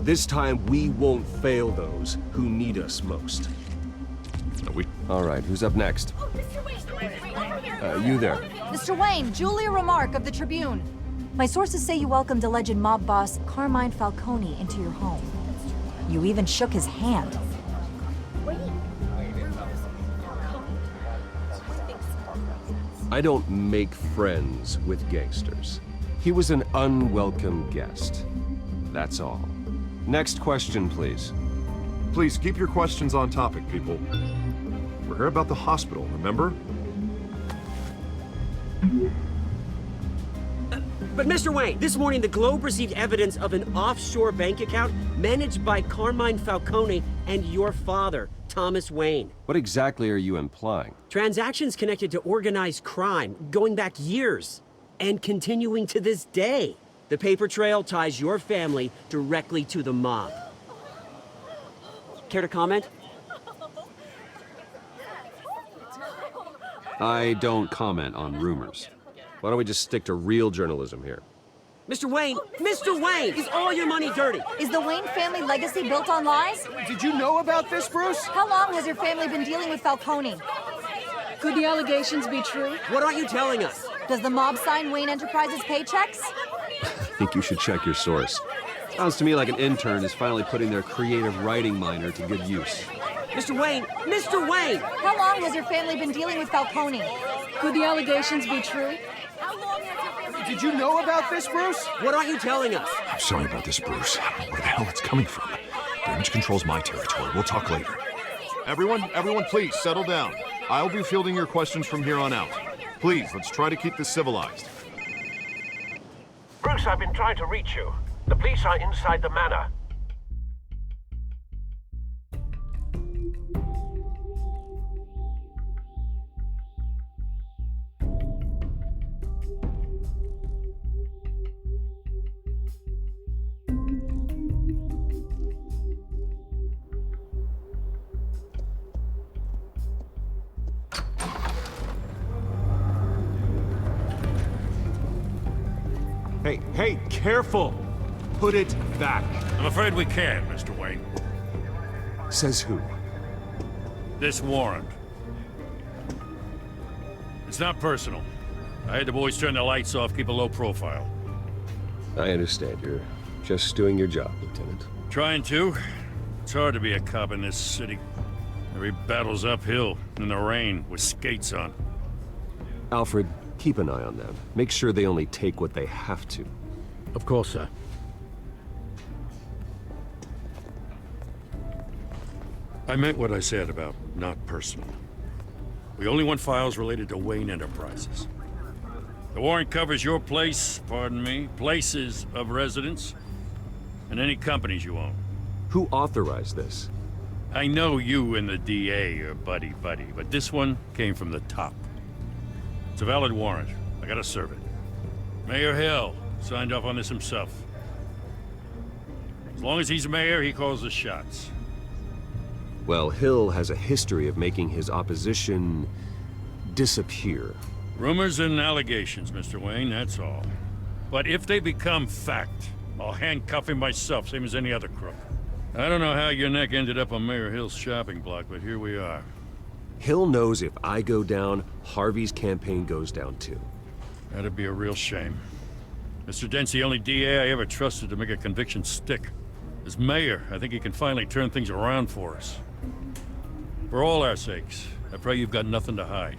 This time we won't fail those who need us most. All right, who's up next? You there. Mr. Wayne, Julia Remark of the Tribune. My sources say you welcomed alleged mob boss Carmine Falcone into your home. You even shook his hand. I don't make friends with gangsters. He was an unwelcome guest. That's all. Next question, please. Please keep your questions on topic, people. We're here about the hospital, remember? But Mr. Wayne, this morning the Globe received evidence of an offshore bank account managed by Carmine Falcone and your father, Thomas Wayne. What exactly are you implying? Transactions connected to organized crime, going back years, and continuing to this day. The paper trail ties your family directly to the mob. Care to comment? I don't comment on rumors. Why don't we just stick to real journalism here? Mr. Wayne! Mr. Wayne! Is all your money dirty? Is the Wayne family legacy built on lies? Did you know about this, Bruce? How long has your family been dealing with Falcone? Could the allegations be true? What aren't you telling us? Does the mob sign Wayne Enterprises paychecks? I think you should check your source. Sounds to me like an intern is finally putting their creative writing minor to good use. Mr. Wayne! Mr. Wayne! How long has your family been dealing with Falcone? Could the allegations be true? Did you know about this, Bruce? What aren't you telling us? I'm sorry about this, Bruce. I don't know where the hell it's coming from. Damage control's my territory. We'll talk later. Everyone, please, settle down. I'll be fielding your questions from here on out. Please, let's try to keep this civilized. Bruce, I've been trying to reach you. The police are inside the manor. Hey, careful! Put it back. I'm afraid we can't, Mr. Wayne. Says who? This warrant. It's not personal. I had the boys turn the lights off, keep a low profile. I understand. You're just doing your job, Lieutenant. Trying to. It's hard to be a cop in this city. Every battle's uphill, in the rain, with skates on. Alfred, keep an eye on them. Make sure they only take what they have to. Of course, sir. I meant what I said about not personal. We only want files related to Wayne Enterprises. The warrant covers your place, pardon me, places of residence, and any companies you own. Who authorized this? I know you and the DA are buddy-buddy, but this one came from the top. It's a valid warrant. I gotta serve it. Mayor Hill signed off on this himself. As long as he's mayor, he calls the shots. Well, Hill has a history of making his opposition disappear. Rumors and allegations, Mr. Wayne, that's all. But if they become fact, I'll handcuff him myself, same as any other crook. I don't know how your neck ended up on Mayor Hill's shopping block, but here we are. Hill knows if I go down, Harvey's campaign goes down too. That'd be a real shame. Mr. Dent's the only DA I ever trusted to make a conviction stick. As mayor, I think he can finally turn things around for us. For all our sakes, I pray you've got nothing to hide.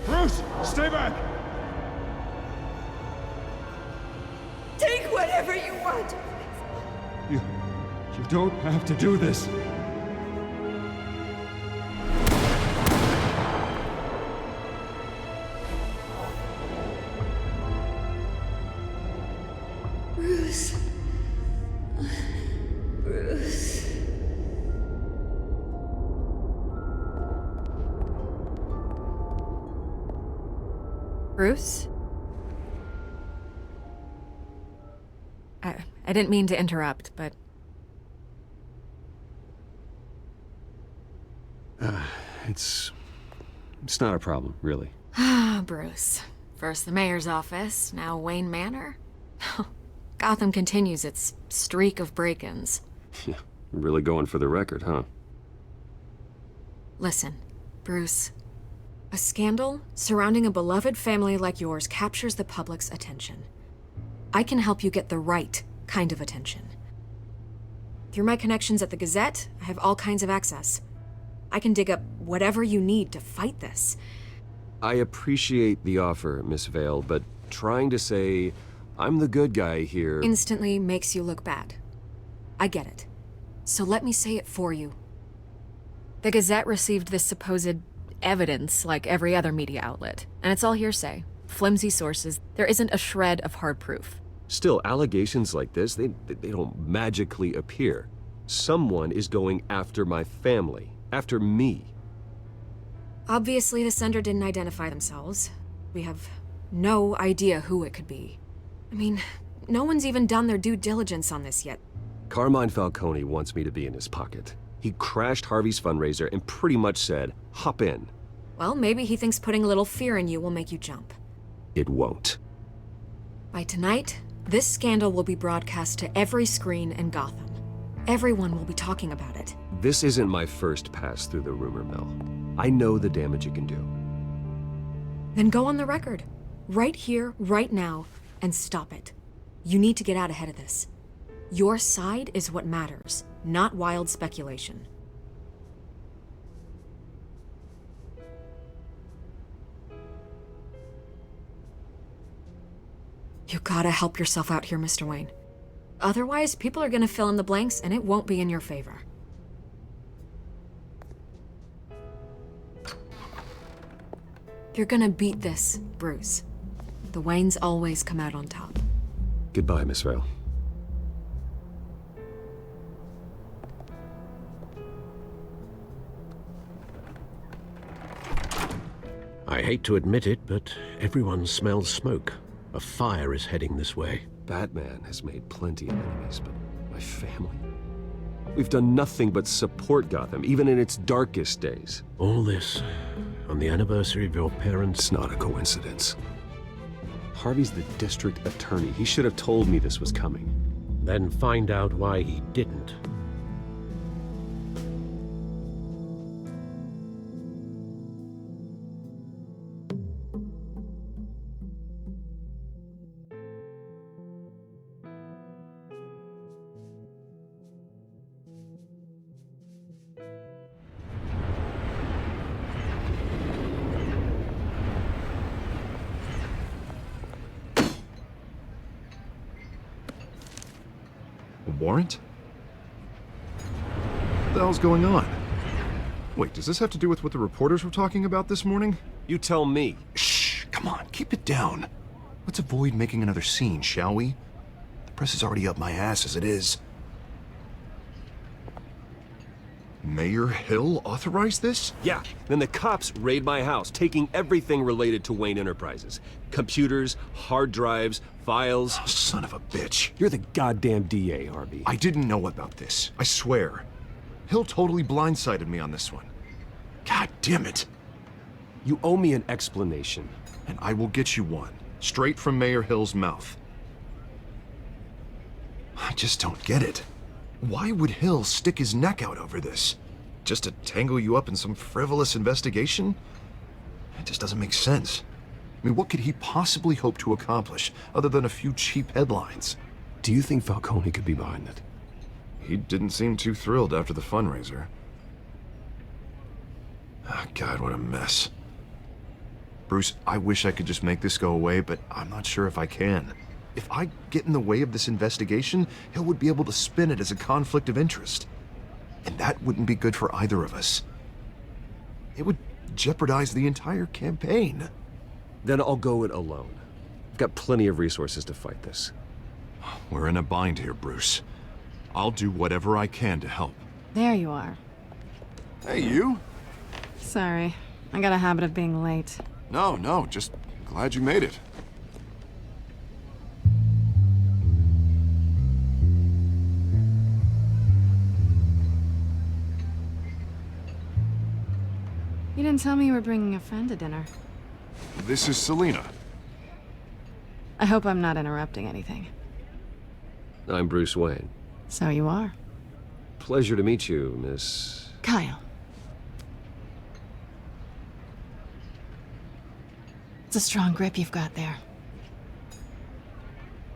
Bruce, stay back! Take whatever you want. You don't have to do this. Bruce. Bruce. Bruce? I didn't mean to interrupt, but... It's not a problem, really. Ah, Bruce. First the mayor's office, now Wayne Manor. Gotham continues its streak of break-ins. Yeah, really going for the record, huh? Listen, Bruce. A scandal surrounding a beloved family like yours captures the public's attention. I can help you get the right kind of attention. Through my connections at the Gazette, I have all kinds of access. I can dig up whatever you need to fight this. I appreciate the offer, Miss Vale, but trying to say I'm the good guy here... Instantly makes you look bad. I get it. So let me say it for you. The Gazette received this supposed evidence like every other media outlet, and it's all hearsay. Flimsy sources. There isn't a shred of hard proof. Still, allegations like this, they don't magically appear. Someone is going after my family, after me. Obviously, the sender didn't identify themselves. We have no idea who it could be. I mean, no one's even done their due diligence on this yet. Carmine Falcone wants me to be in his pocket. He crashed Harvey's fundraiser and pretty much said, hop in. Well, maybe he thinks putting a little fear in you will make you jump. It won't. By tonight, this scandal will be broadcast to every screen in Gotham. Everyone will be talking about it. This isn't my first pass through the rumor mill. I know the damage it can do. Then go on the record. Right here, right now, and stop it. You need to get out ahead of this. Your side is what matters, not wild speculation. You gotta help yourself out here, Mr. Wayne. Otherwise, people are gonna fill in the blanks and it won't be in your favor. You're gonna beat this, Bruce. The Waynes always come out on top. Goodbye, Miss Vale. I hate to admit it, but everyone smells smoke. A fire is heading this way. Batman has made plenty of enemies, but my family? We've done nothing but support Gotham, even in its darkest days. All this on the anniversary of your parents'... It's not a coincidence. Harvey's the district attorney. He should have told me this was coming. Then find out why he didn't. Warrant? What the hell's going on? Wait, does this have to do with what the reporters were talking about this morning? You tell me. Shh, come on, keep it down. Let's avoid making another scene, shall we? The press is already up my ass as it is. Mayor Hill authorized this? Yeah, then the cops raid my house, taking everything related to Wayne Enterprises. Computers, hard drives, files. Oh, son of a bitch. You're the goddamn DA, Harvey. I didn't know about this, I swear. Hill totally blindsided me on this one. God damn it. You owe me an explanation. And I will get you one, straight from Mayor Hill's mouth. I just don't get it. Why would Hill stick his neck out over this? Just to tangle you up in some frivolous investigation? It just doesn't make sense. I mean, what could he possibly hope to accomplish other than a few cheap headlines? Do you think Falcone could be behind it? He didn't seem too thrilled after the fundraiser. Oh, God, what a mess. Bruce, I wish I could just make this go away, but I'm not sure if I can. If I get in the way of this investigation, Hill would be able to spin it as a conflict of interest. And that wouldn't be good for either of us. It would jeopardize the entire campaign. Then I'll go it alone. I've got plenty of resources to fight this. We're in a bind here, Bruce. I'll do whatever I can to help. There you are. Hey, you? Sorry. I got a habit of being late. No, just glad you made it. You didn't tell me you were bringing a friend to dinner. This is Selina. I hope I'm not interrupting anything. I'm Bruce Wayne. So you are. Pleasure to meet you, Miss... Kyle. It's a strong grip you've got there.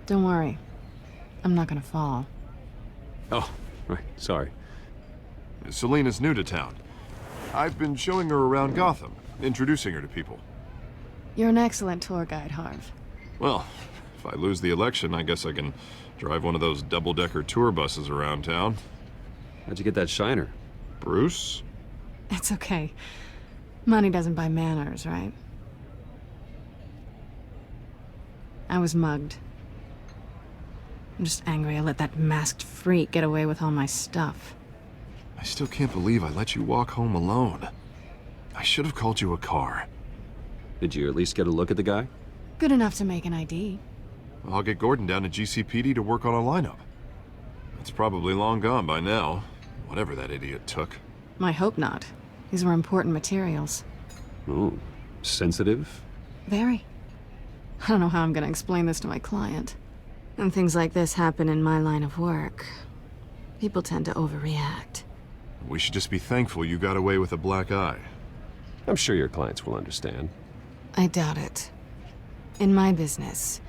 Don't worry. I'm not gonna fall. Oh, right, sorry. Selina's new to town. I've been showing her around Gotham, introducing her to people. You're an excellent tour guide, Harv. Well, if I lose the election, I guess I can drive one of those double-decker tour buses around town. How'd you get that shiner? Bruce? It's okay. Money doesn't buy manners, right? I was mugged. I'm just angry I let that masked freak get away with all my stuff. I still can't believe I let you walk home alone. I should have called you a car. Did you at least get a look at the guy? Good enough to make an ID. I'll get Gordon down to GCPD to work on a lineup. It's probably long gone by now, whatever that idiot took. I hope not. These were important materials. Ooh, sensitive? Very. I don't know how I'm gonna explain this to my client. When things like this happen in my line of work, people tend to overreact. We should just be thankful you got away with a black eye. I'm sure your clients will understand. I doubt it. In my business,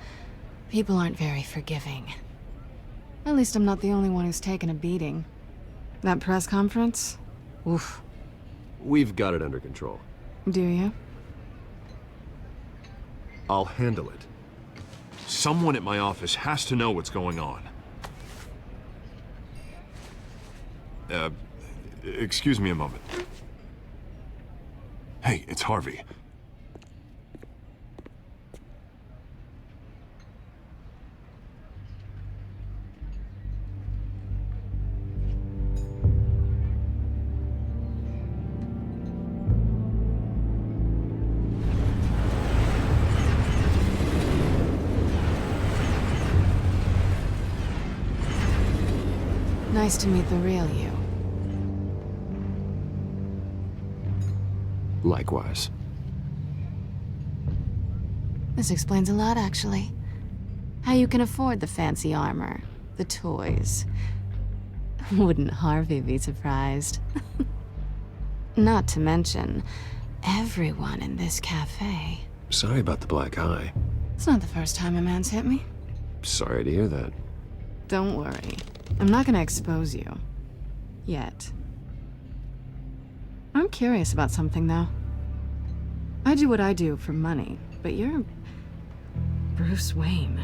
people aren't very forgiving. At least I'm not the only one who's taken a beating. That press conference? Oof. We've got it under control. Do you? I'll handle it. Someone at my office has to know what's going on. Excuse me a moment. Hey, it's Harvey. Nice to meet the real you. Likewise. This explains a lot, actually. How you can afford the fancy armor, the toys. Wouldn't Harvey be surprised? Not to mention, everyone in this cafe. Sorry about the black eye. It's not the first time a man's hit me. Sorry to hear that. Don't worry. I'm not gonna expose you. Yet. I'm curious about something, though. I do what I do for money, but you're... Bruce Wayne.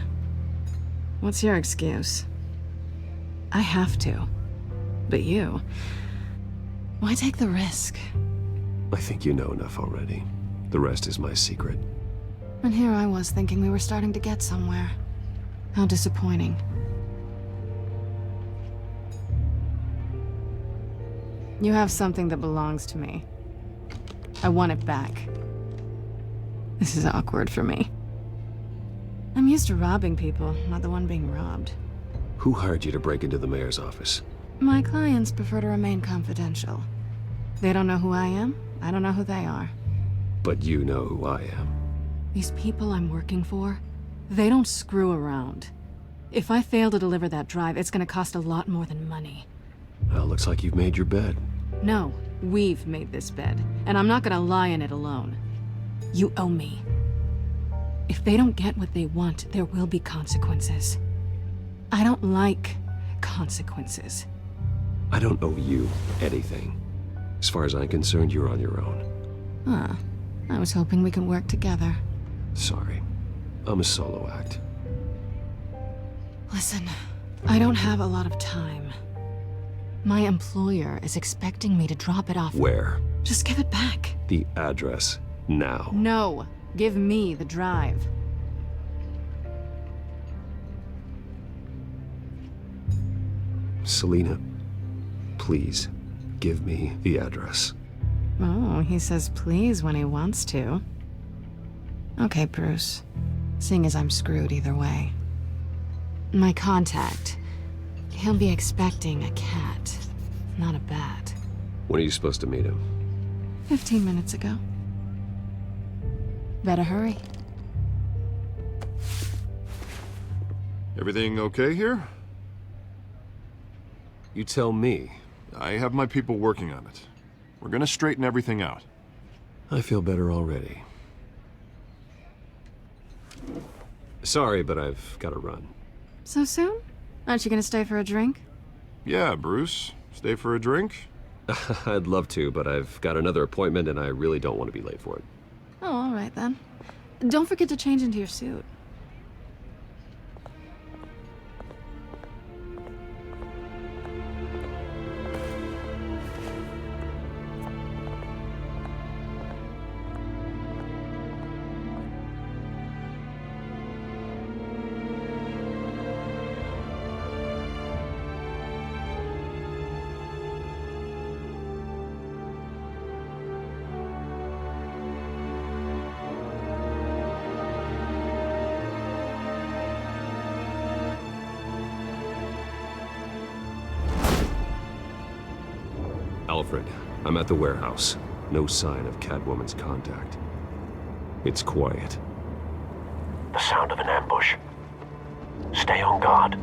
What's your excuse? I have to. But you... Why take the risk? I think you know enough already. The rest is my secret. And here I was thinking we were starting to get somewhere. How disappointing. You have something that belongs to me. I want it back. This is awkward for me. I'm used to robbing people, not the one being robbed. Who hired you to break into the mayor's office? My clients prefer to remain confidential. They don't know who I am, I don't know who they are. But you know who I am. These people I'm working for, they don't screw around. If I fail to deliver that drive, it's gonna cost a lot more than money. Well, looks like you've made your bed. No, we've made this bed, and I'm not gonna lie in it alone. You owe me. If they don't get what they want, there will be consequences. I don't like consequences. I don't owe you anything. As far as I'm concerned, you're on your own. Huh. I was hoping we could work together. Sorry. I'm a solo act. Listen, I don't have a lot of time. My employer is expecting me to drop it off. Where? Just give it back. The address. Now. No. Give me the drive. Selina, please, give me the address. Oh, he says please when he wants to. Okay, Bruce. Seeing as I'm screwed either way. My contact. He'll be expecting a cat, not a bat. When are you supposed to meet him? 15 minutes ago. Better hurry. Everything okay here? You tell me. I have my people working on it. We're gonna straighten everything out. I feel better already. Sorry, but I've got to run. So soon? Aren't you gonna stay for a drink? Yeah, Bruce. Stay for a drink? I'd love to, but I've got another appointment and I really don't want to be late for it. Oh, all right then. Don't forget to change into your suit. Alfred, I'm at the warehouse. No sign of Catwoman's contact. It's quiet. The sound of an ambush. Stay on guard.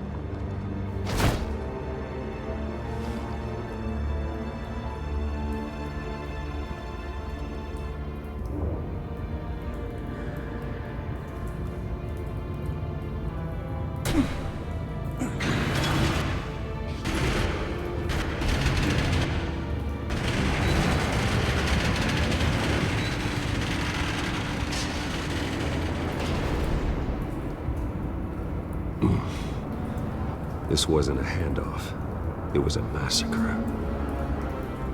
This wasn't a handoff. It was a massacre.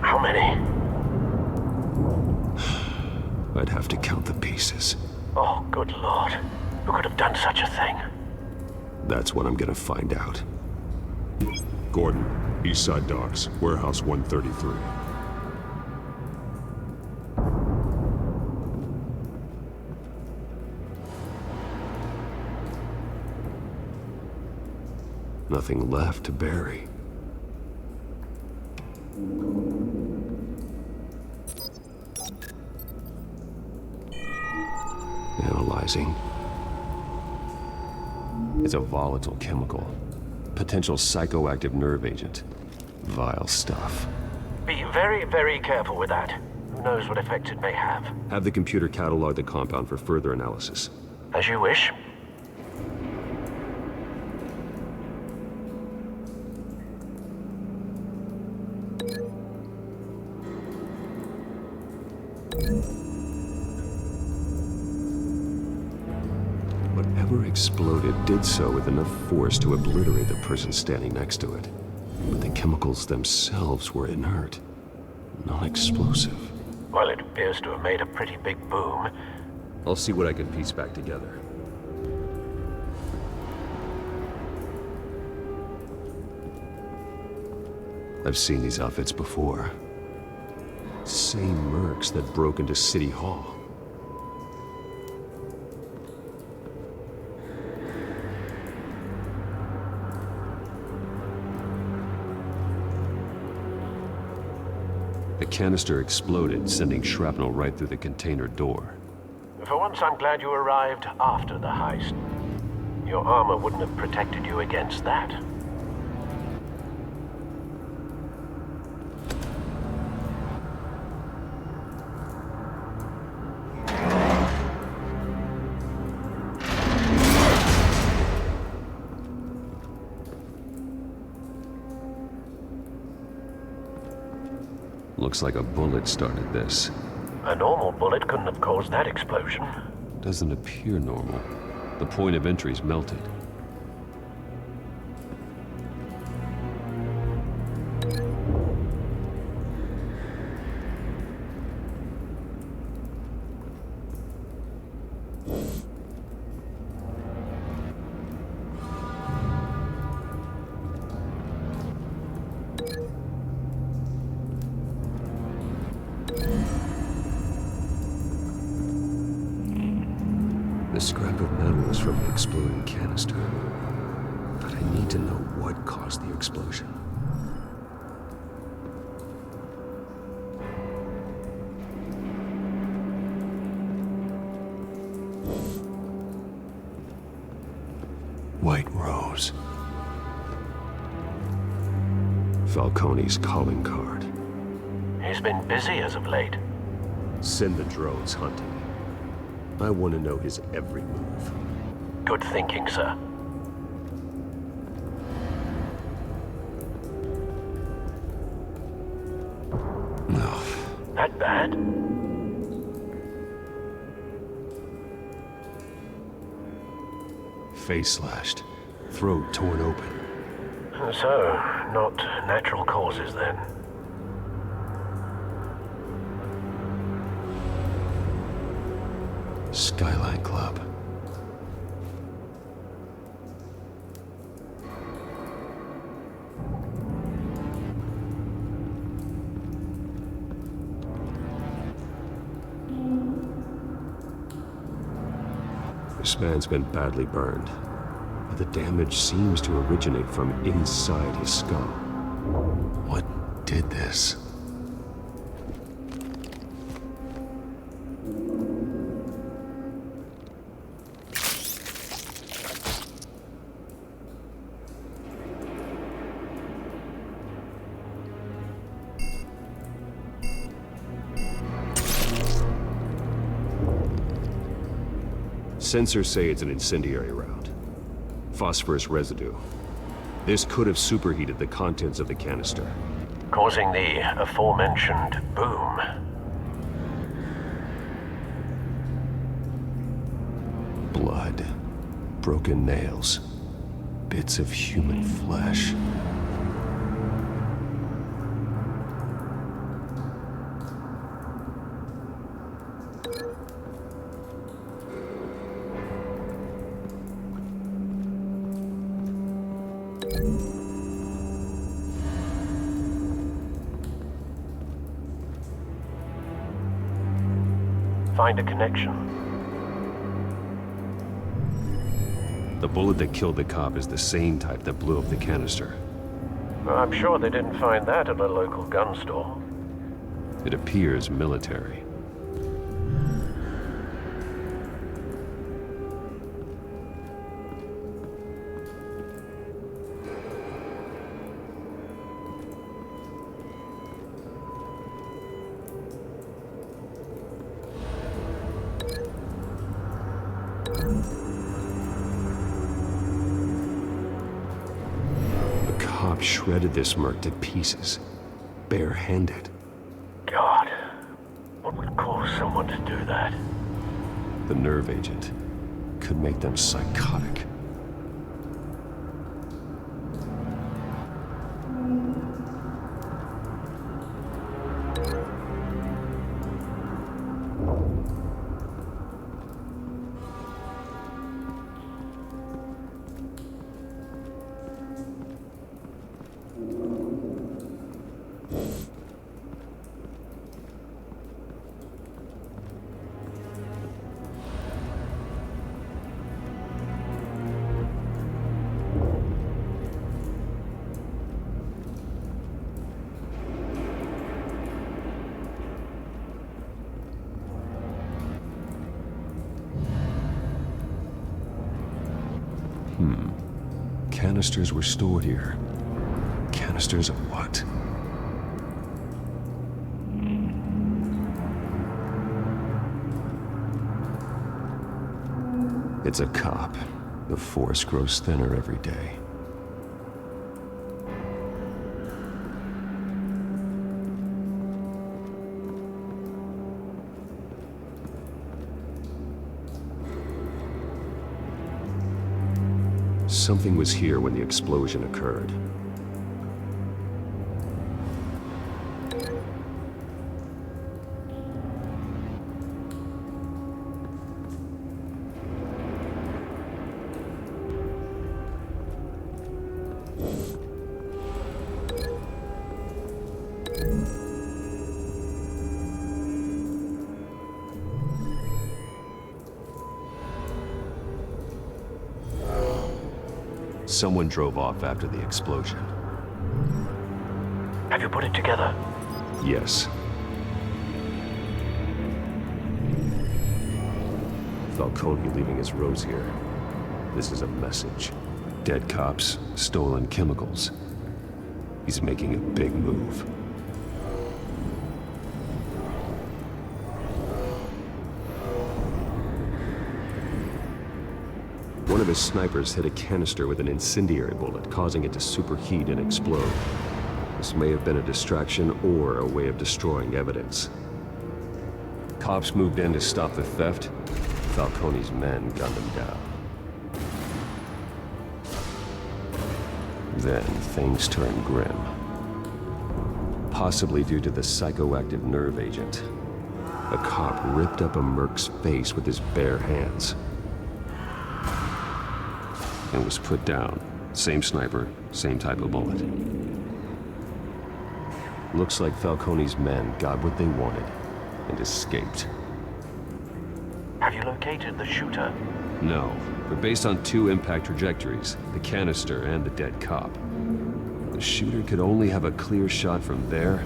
How many? I'd have to count the pieces. Oh, good lord. Who could have done such a thing? That's what I'm gonna find out. Gordon, Eastside Docks, Warehouse 133. Nothing left to bury. surprising. It's a volatile chemical. Potential psychoactive nerve agent. Vile stuff. Be very, very careful with that. Who knows what effect it may have. Have the computer catalog the compound for further analysis. As you wish. Whatever exploded did so with enough force to obliterate the person standing next to it. But the chemicals themselves were inert, non-explosive. Well, it appears to have made a pretty big boom. I'll see what I can piece back together. I've seen these outfits before. Same mercs that broke into City Hall. The canister exploded, sending shrapnel right through the container door. For once, I'm glad you arrived after the heist. Your armor wouldn't have protected you against that. Looks like a bullet started this. A normal bullet couldn't have caused that explosion. Doesn't appear normal. The point of entry's melted. The scrap of metal is from the exploding canister. But I need to know what caused the explosion. White Rose. Falcone's calling card. He's been busy as of late. Send the drones hunting. I want to know his every move. Good thinking, sir. No. That bad? Face slashed. Throat torn open. So, not natural causes then. Skyline Club. This man's been badly burned, but the damage seems to originate from inside his skull. What did this? Sensors say it's an incendiary round. Phosphorus residue. This could have superheated the contents of the canister. Causing the aforementioned boom. Blood. Broken nails. Bits of human flesh. Find a connection. The bullet that killed the cop is the same type that blew up the canister. I'm sure they didn't find that at a local gun store. It appears military. The cop shredded this merc to pieces, barehanded. God, what would cause someone to do that? The nerve agent could make them psychotic. Canisters were stored here. Canisters of what? It's a cop. The force grows thinner every day. Something was here when the explosion occurred. Someone drove off after the explosion. Have you put it together? Yes. Falcone leaving his rose here. This is a message. Dead cops, stolen chemicals. He's making a big move. One of his snipers hit a canister with an incendiary bullet, causing it to superheat and explode. This may have been a distraction or a way of destroying evidence. Cops moved in to stop the theft. Falcone's men gunned him down. Then things turned grim. Possibly due to the psychoactive nerve agent. A cop ripped up a merc's face with his bare hands. And was put down. Same sniper, same type of bullet. Looks like Falcone's men got what they wanted and escaped. Have you located the shooter? No, but based on two impact trajectories, the canister and the dead cop, the shooter could only have a clear shot from there,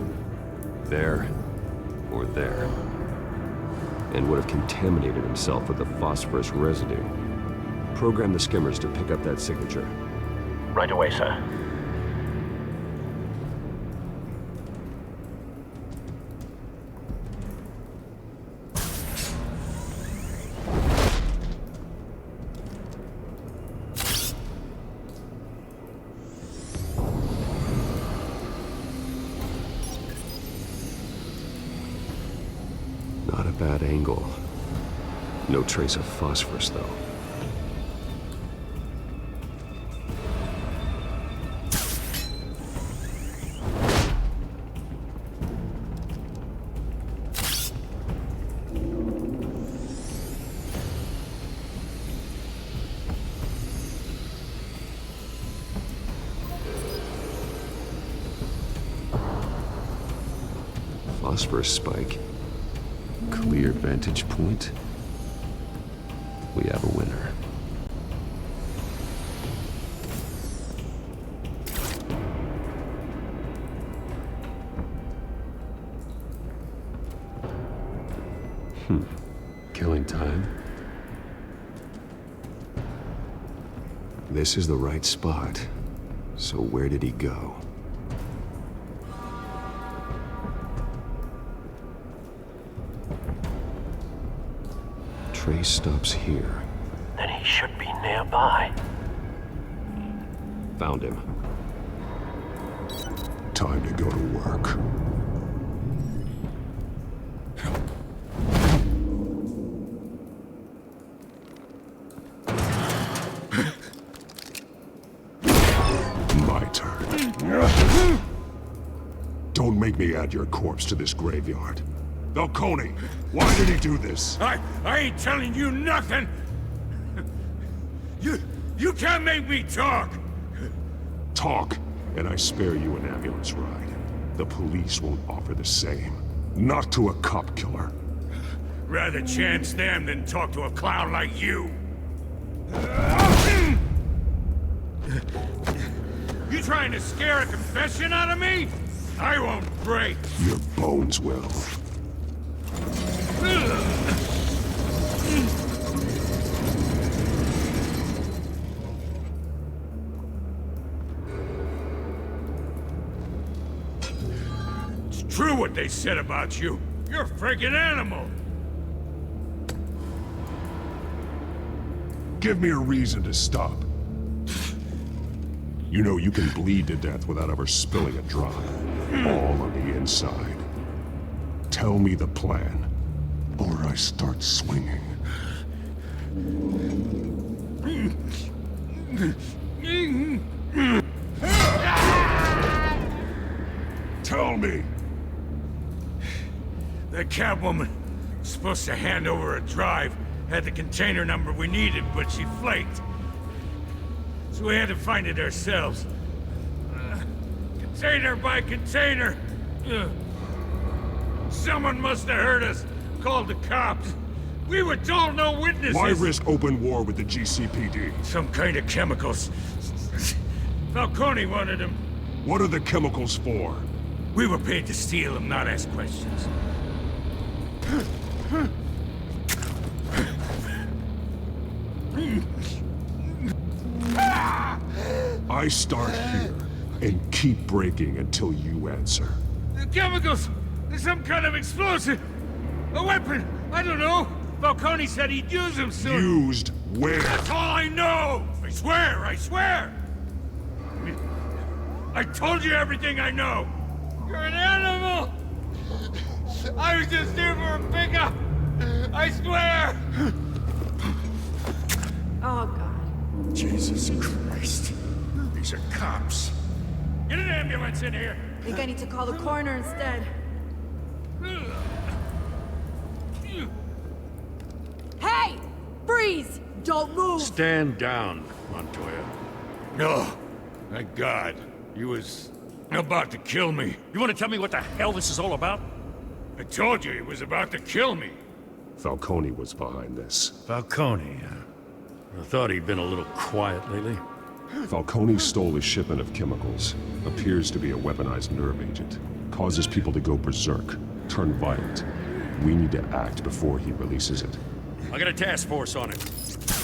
or there, and would have contaminated himself with the phosphorus residue. Program the skimmers to pick up that signature. Right away, sir. Not a bad angle. No trace of phosphorus, though. Phosphorus spike. Clear vantage point. We have a winner. Killing time. This is the right spot. So where did he go? Trace stops here. should be nearby. Found him. Time to go to work. My turn. Don't make me add your corpse to this graveyard. Falcone, why did he do this? I ain't telling you nothing! You can't make me talk! Talk, and I spare you an ambulance ride. The police won't offer the same. Not to a cop killer. Rather chance them than talk to a clown like you. You trying to scare a confession out of me? I won't break. Your bones will. It's true what they said about you. You're a freaking animal. Give me a reason to stop. You know you can bleed to death without ever spilling a drop. All on the inside. Tell me the plan, or I start swinging. Tell me! That Catwoman was supposed to hand over a drive, had the container number we needed, but she flaked. So we had to find it ourselves. Container by container. Someone must have heard us, called the cops. We were told no witnesses. Why risk open war with the GCPD? Some kind of chemicals. Falcone wanted them. What are the chemicals for? We were paid to steal them, not ask questions. I start here and keep breaking until you answer. The chemicals! There's some kind of explosive! A weapon! I don't know! Falcone said he'd use them soon! Used where? That's all I know! I swear! I swear! I told you everything I know! You're an animal! I was just here for a pickup! I swear! Oh, God. Jesus Christ. These are cops. Get an ambulance in here! I think I need to call the coroner instead. Hey! Freeze! Don't move! Stand down, Montoya. No. Thank God. He was about to kill me. You want to tell me what the hell this is all about? I told you he was about to kill me. Falcone was behind this. Falcone, I thought he'd been a little quiet lately. Falcone stole a shipment of chemicals. Appears to be a weaponized nerve agent. Causes people to go berserk, turn violent. We need to act before he releases it. I got a task force on it.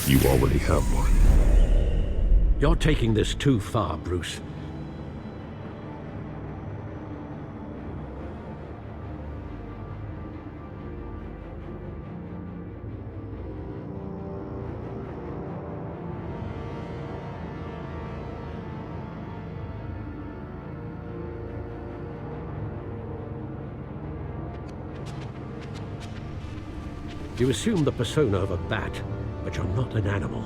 You already have one. You're taking this too far, Bruce. You assume the persona of a bat, but you're not an animal.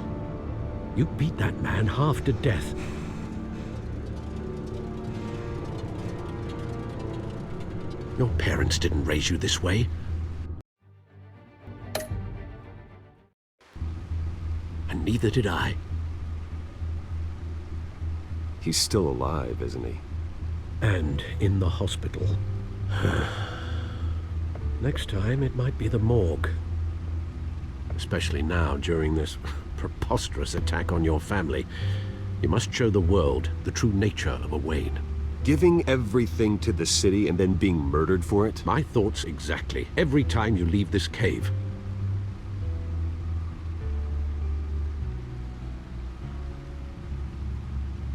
You beat that man half to death. Your parents didn't raise you this way. And neither did I. He's still alive, isn't he? And in the hospital. Next time, it might be the morgue. Especially now, during this preposterous attack on your family. You must show the world the true nature of a Wayne. Giving everything to the city and then being murdered for it? My thoughts exactly. Every time you leave this cave.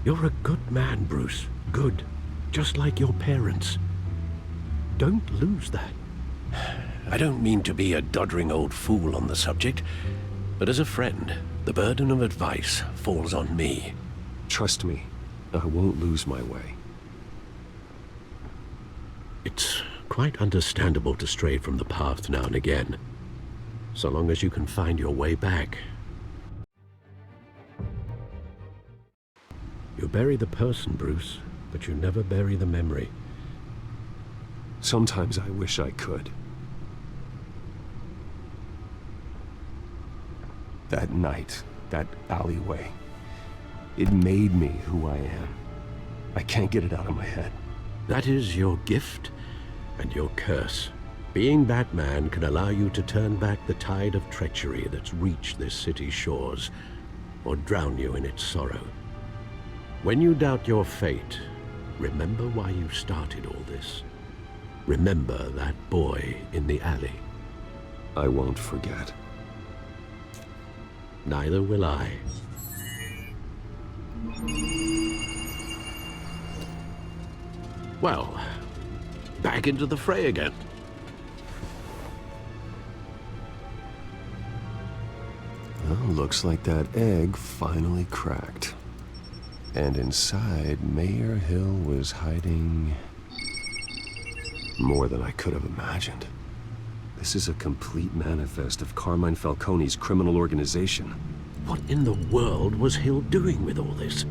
You're a good man, Bruce. Good. Just like your parents. Don't lose that. I don't mean to be a doddering old fool on the subject, but as a friend, The burden of advice falls on me. Trust me, I won't lose my way. It's quite understandable to stray from the path now and again, so long as you can find your way back. You bury the person, Bruce, but you never bury the memory. Sometimes I wish I could. That night, that alleyway, it made me who I am. I can't get it out of my head. That is your gift and your curse. Being Batman can allow you to turn back the tide of treachery that's reached this city's shores, or drown you in its sorrow. When you doubt your fate, remember why you started all this. Remember that boy in the alley. I won't forget. Neither will I. Well, back into the fray again. Well, looks like that egg finally cracked. And inside, Mayor Hill was hiding more than I could have imagined. This is a complete manifest of Carmine Falcone's criminal organization. What in the world was Hill doing with all this?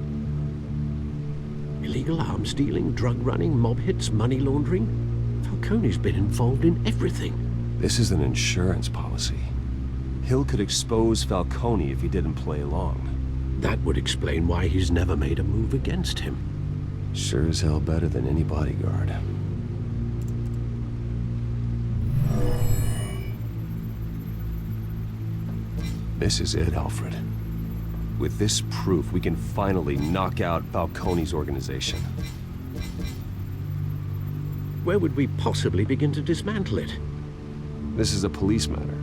Illegal arms dealing, drug running, mob hits, money laundering? Falcone's been involved in everything. This is an insurance policy. Hill could expose Falcone if he didn't play along. That would explain why he's never made a move against him. Sure as hell better than any bodyguard. This is it, Alfred. With this proof, we can finally knock out Falcone's organization. Where would we possibly begin to dismantle it? This is a police matter.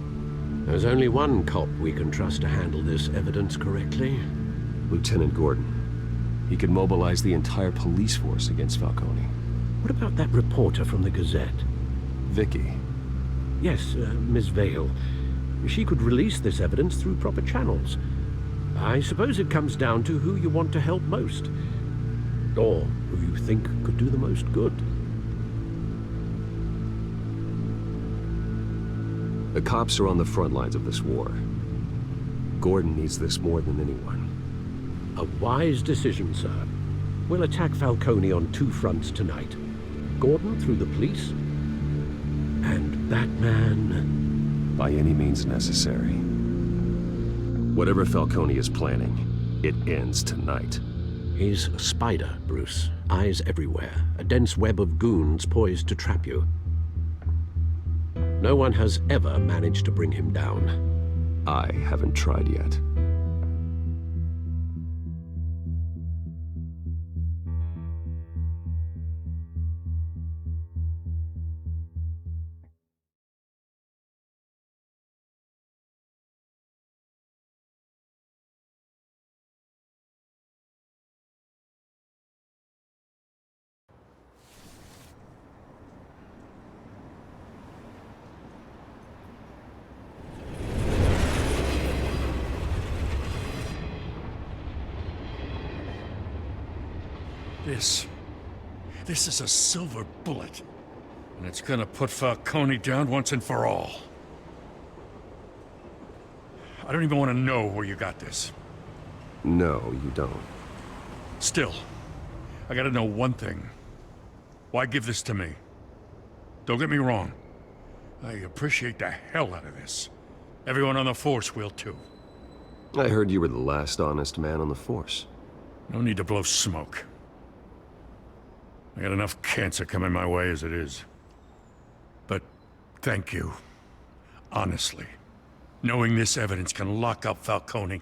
There's only one cop we can trust to handle this evidence correctly. Lieutenant Gordon. He could mobilize the entire police force against Falcone. What about that reporter from the Gazette? Vicky. Yes, Miss Vale. She could release this evidence through proper channels. I suppose it comes down to who you want to help most. Or who you think could do the most good. The cops are on the front lines of this war. Gordon needs this more than anyone. A wise decision, sir. We'll attack Falcone on two fronts tonight. Gordon through the police, and Batman... by any means necessary. Whatever Falcone is planning, it ends tonight. He's a spider, Bruce. Eyes everywhere. A dense web of goons poised to trap you. No one has ever managed to bring him down. I haven't tried yet. This is a silver bullet. And it's gonna put Falcone down once and for all. I don't even want to know where you got this. No, you don't. Still, I gotta know one thing. Why give this to me? Don't get me wrong. I appreciate the hell out of this. Everyone on the Force will too. I heard you were the last honest man on the Force. No need to blow smoke. I got enough cancer coming my way as it is. But thank you. Honestly. Knowing this evidence can lock up Falcone.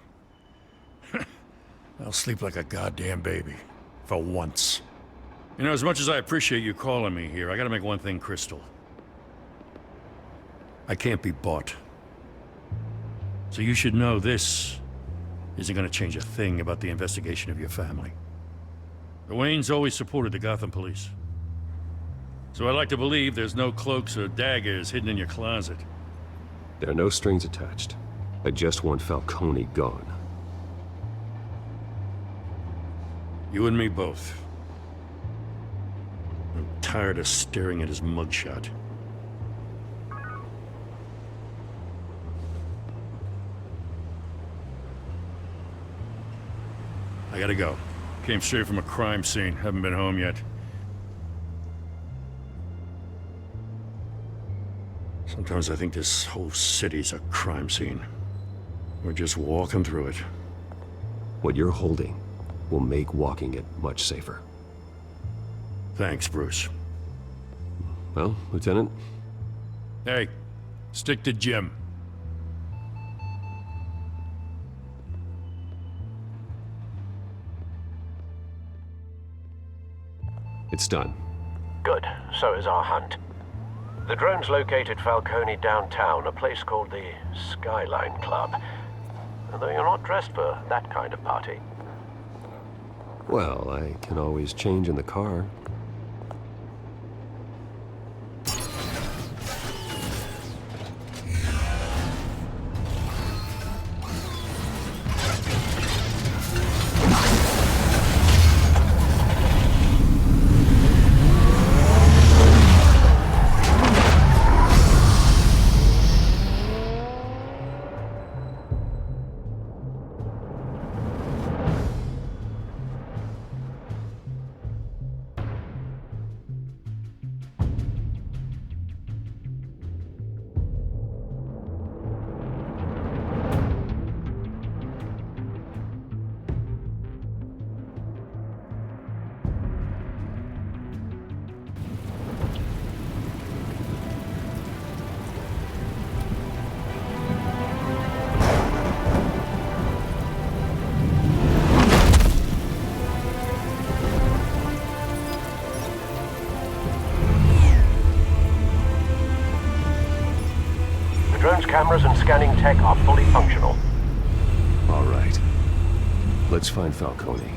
I'll sleep like a goddamn baby. For once. You know, as much as I appreciate you calling me here, I gotta make one thing crystal. I can't be bought. So you should know this isn't gonna change a thing about the investigation of your family. The Waynes always supported the Gotham police. So I'd like to believe there's no cloaks or daggers hidden in your closet. There are no strings attached. I just want Falcone gone. You and me both. I'm tired of staring at his mugshot. I gotta go. Came straight from a crime scene. Haven't been home yet. Sometimes I think this whole city's a crime scene. We're just walking through it. What you're holding will make walking it much safer. Thanks, Bruce. Well, Lieutenant? Hey, stick to Jim. It's done. Good. So is our hunt. The drone's located Falcone downtown, a place called the Skyline Club. Though you're not dressed for that kind of party. Well, I can always change in the car. Drone's cameras and scanning tech are fully functional. All right. Let's find Falcone.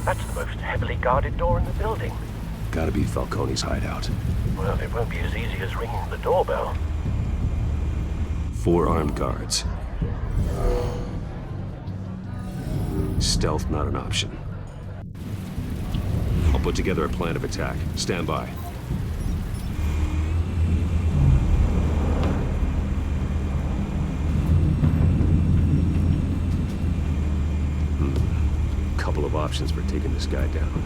That's the most heavily guarded door in the building. Gotta be Falcone's hideout. Well, it won't be as easy as ringing the doorbell. 4 armed guards. Stealth not an option. I'll put together a plan of attack. Stand by. Couple of options for taking this guy down.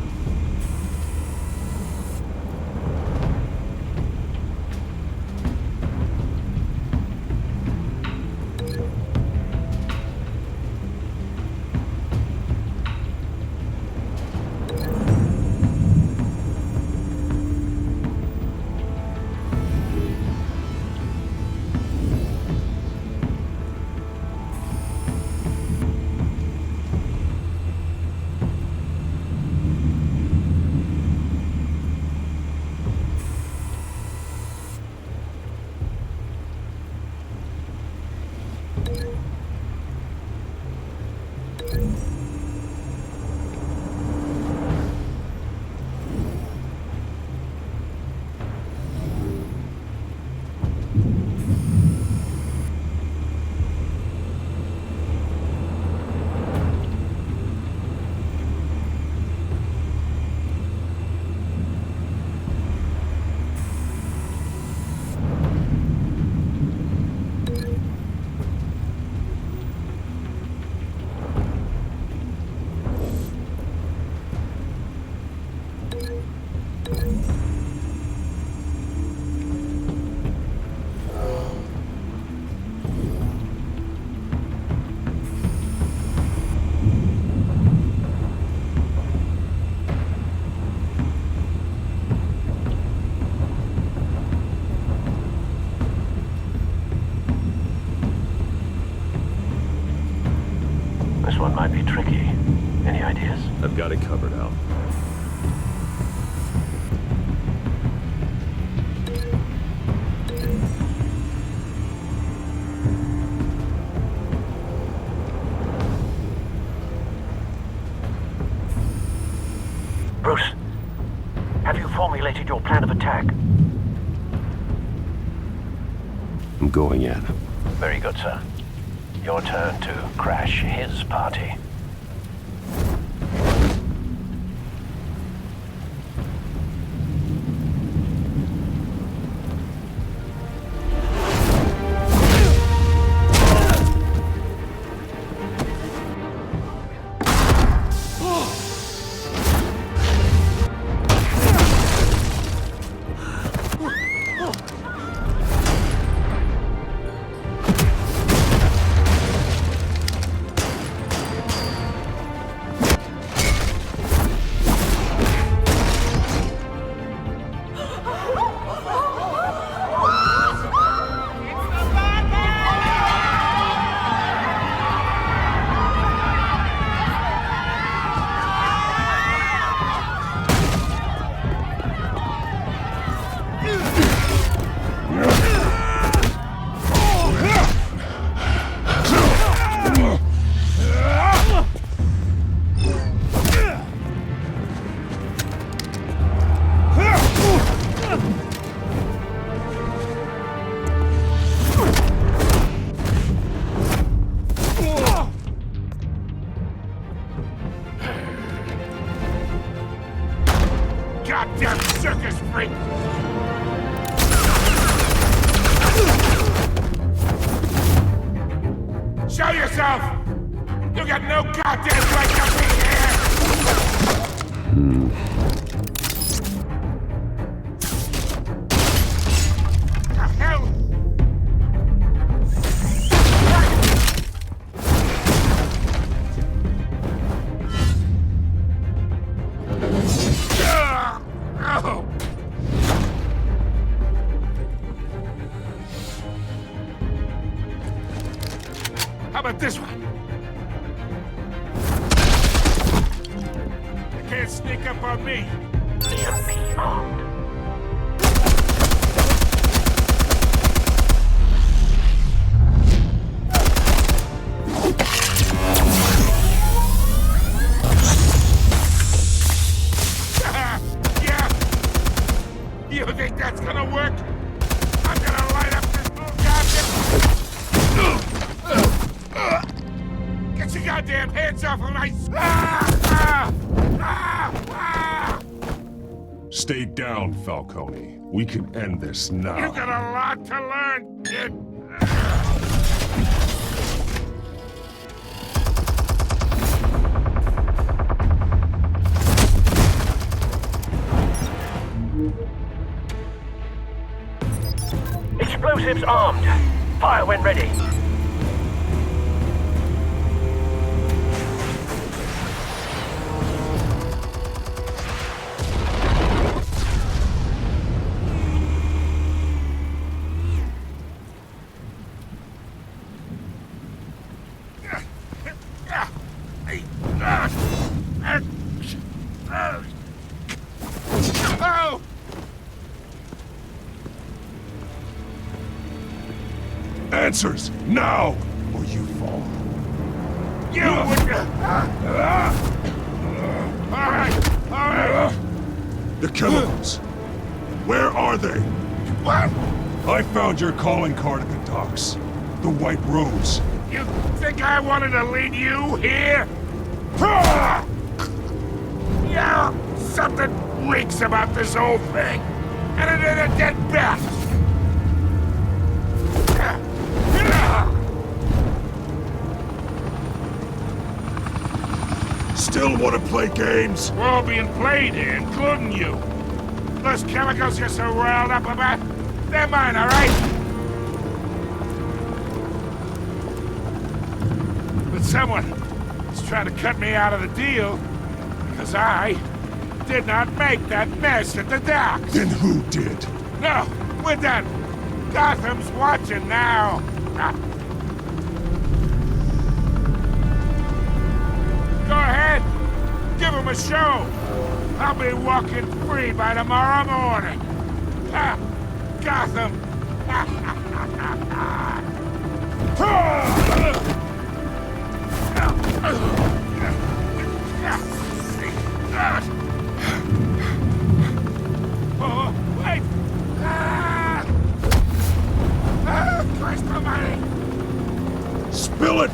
This one might be tricky. Any ideas? I've got it covered, Al. formulated your plan of attack? I'm going in. Very good, sir. Your turn to crash his party. Goddamn circus freak! Show yourself! You got no goddamn right to be here! The hell? Oh! How about this one? You can't sneak up on me. Be armed. Yeah? You think that's gonna work? I'm gonna light up this little goddamn... Get your goddamn hands off of my... Stay down, Falcone. We can end this now. You got a lot to learn, kid. Explosives armed. Fire when ready. Oh! Answers, now, or you fall. You would... All right. The chemicals. Where are they? What? I found your calling card at the docks. The White Rose. You think I wanted to lead you here? Yeah, something reeks about this whole thing. And it ain't a dead bat. Still want to play games? We're all being played here, including you. Those chemicals you're so riled up about, they're mine, all right? But someone is trying to cut me out of the deal because I did not make that mess at the docks. Then who did? No, we're done. Gotham's watching now. Go ahead. Give him a show. I'll be walking free by tomorrow morning. Gotham.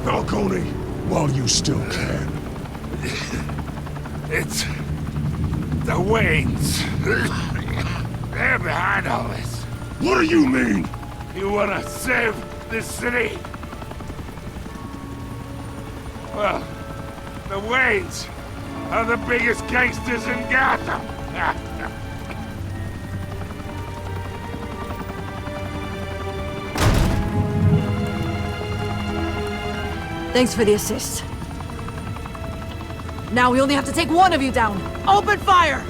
Falcone, while you still can. It's the Waynes. They're behind all this. What do you mean? You wanna save this city? Well, the Waynes are the biggest gangsters in Gotham. Thanks for the assist. Now we only have to take one of you down. Open fire!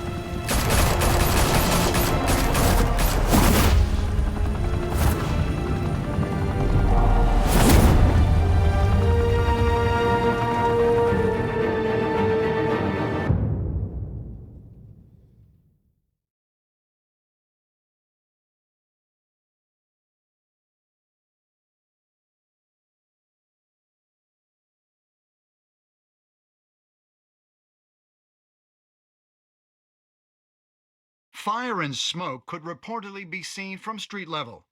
Fire and smoke could reportedly be seen from street level.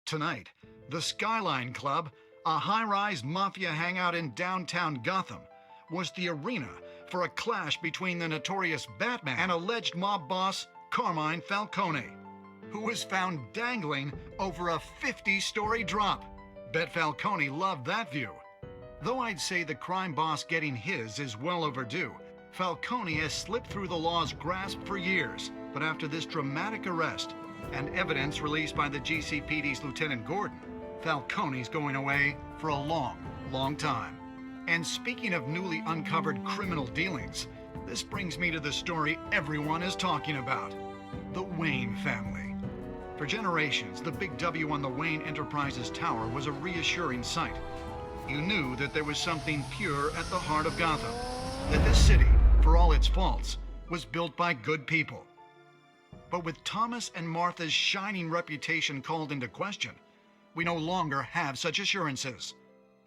Tonight, the Skyline Club, a high-rise mafia hangout in downtown Gotham, was the arena for a clash between the notorious Batman and alleged mob boss Carmine Falcone, who was found dangling over a 50-story drop. Bet Falcone loved that view. Though I'd say the crime boss getting his is well overdue, Falcone has slipped through the law's grasp for years. But after this dramatic arrest and evidence released by the GCPD's Lieutenant Gordon, Falcone's going away for a long, long time. And speaking of newly uncovered criminal dealings, this brings me to the story everyone is talking about: the Wayne family. For generations, the big W on the Wayne Enterprises Tower was a reassuring sight. You knew that there was something pure at the heart of Gotham, that this city, for all its faults, was built by good people. But with Thomas and Martha's shining reputation called into question, we no longer have such assurances.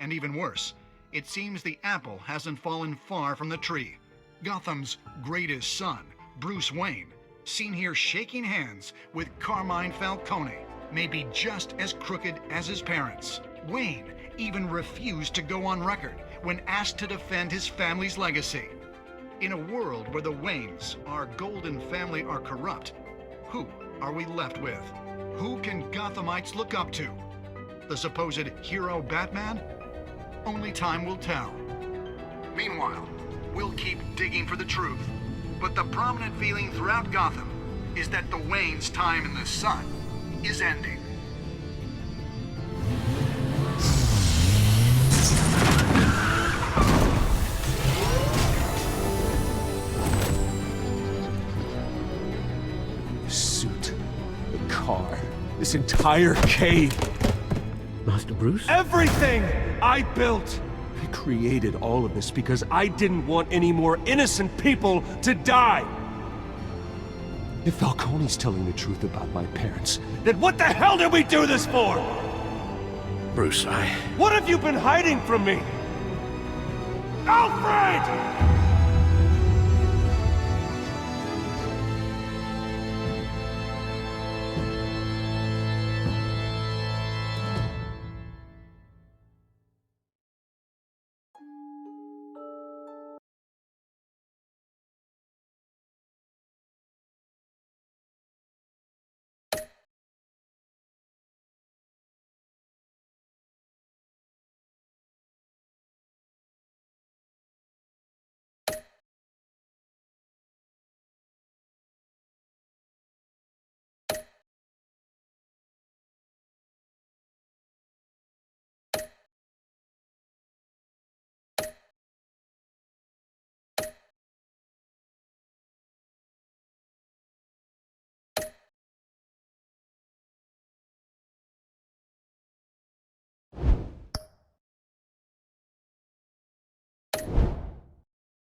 And even worse, it seems the apple hasn't fallen far from the tree. Gotham's greatest son, Bruce Wayne, seen here shaking hands with Carmine Falcone, may be just as crooked as his parents. Wayne even refused to go on record when asked to defend his family's legacy. In a world where the Waynes, our golden family, are corrupt, who are we left with? Who can Gothamites look up to? The supposed hero Batman? Only time will tell. Meanwhile, we'll keep digging for the truth. But the prominent feeling throughout Gotham is that the Waynes' time in the sun is ending. Car. This entire cave. Master Bruce? Everything I built! I created all of this because I didn't want any more innocent people to die! If Falcone's telling the truth about my parents, then what the hell did we do this for? Bruce, What have you been hiding from me? Alfred!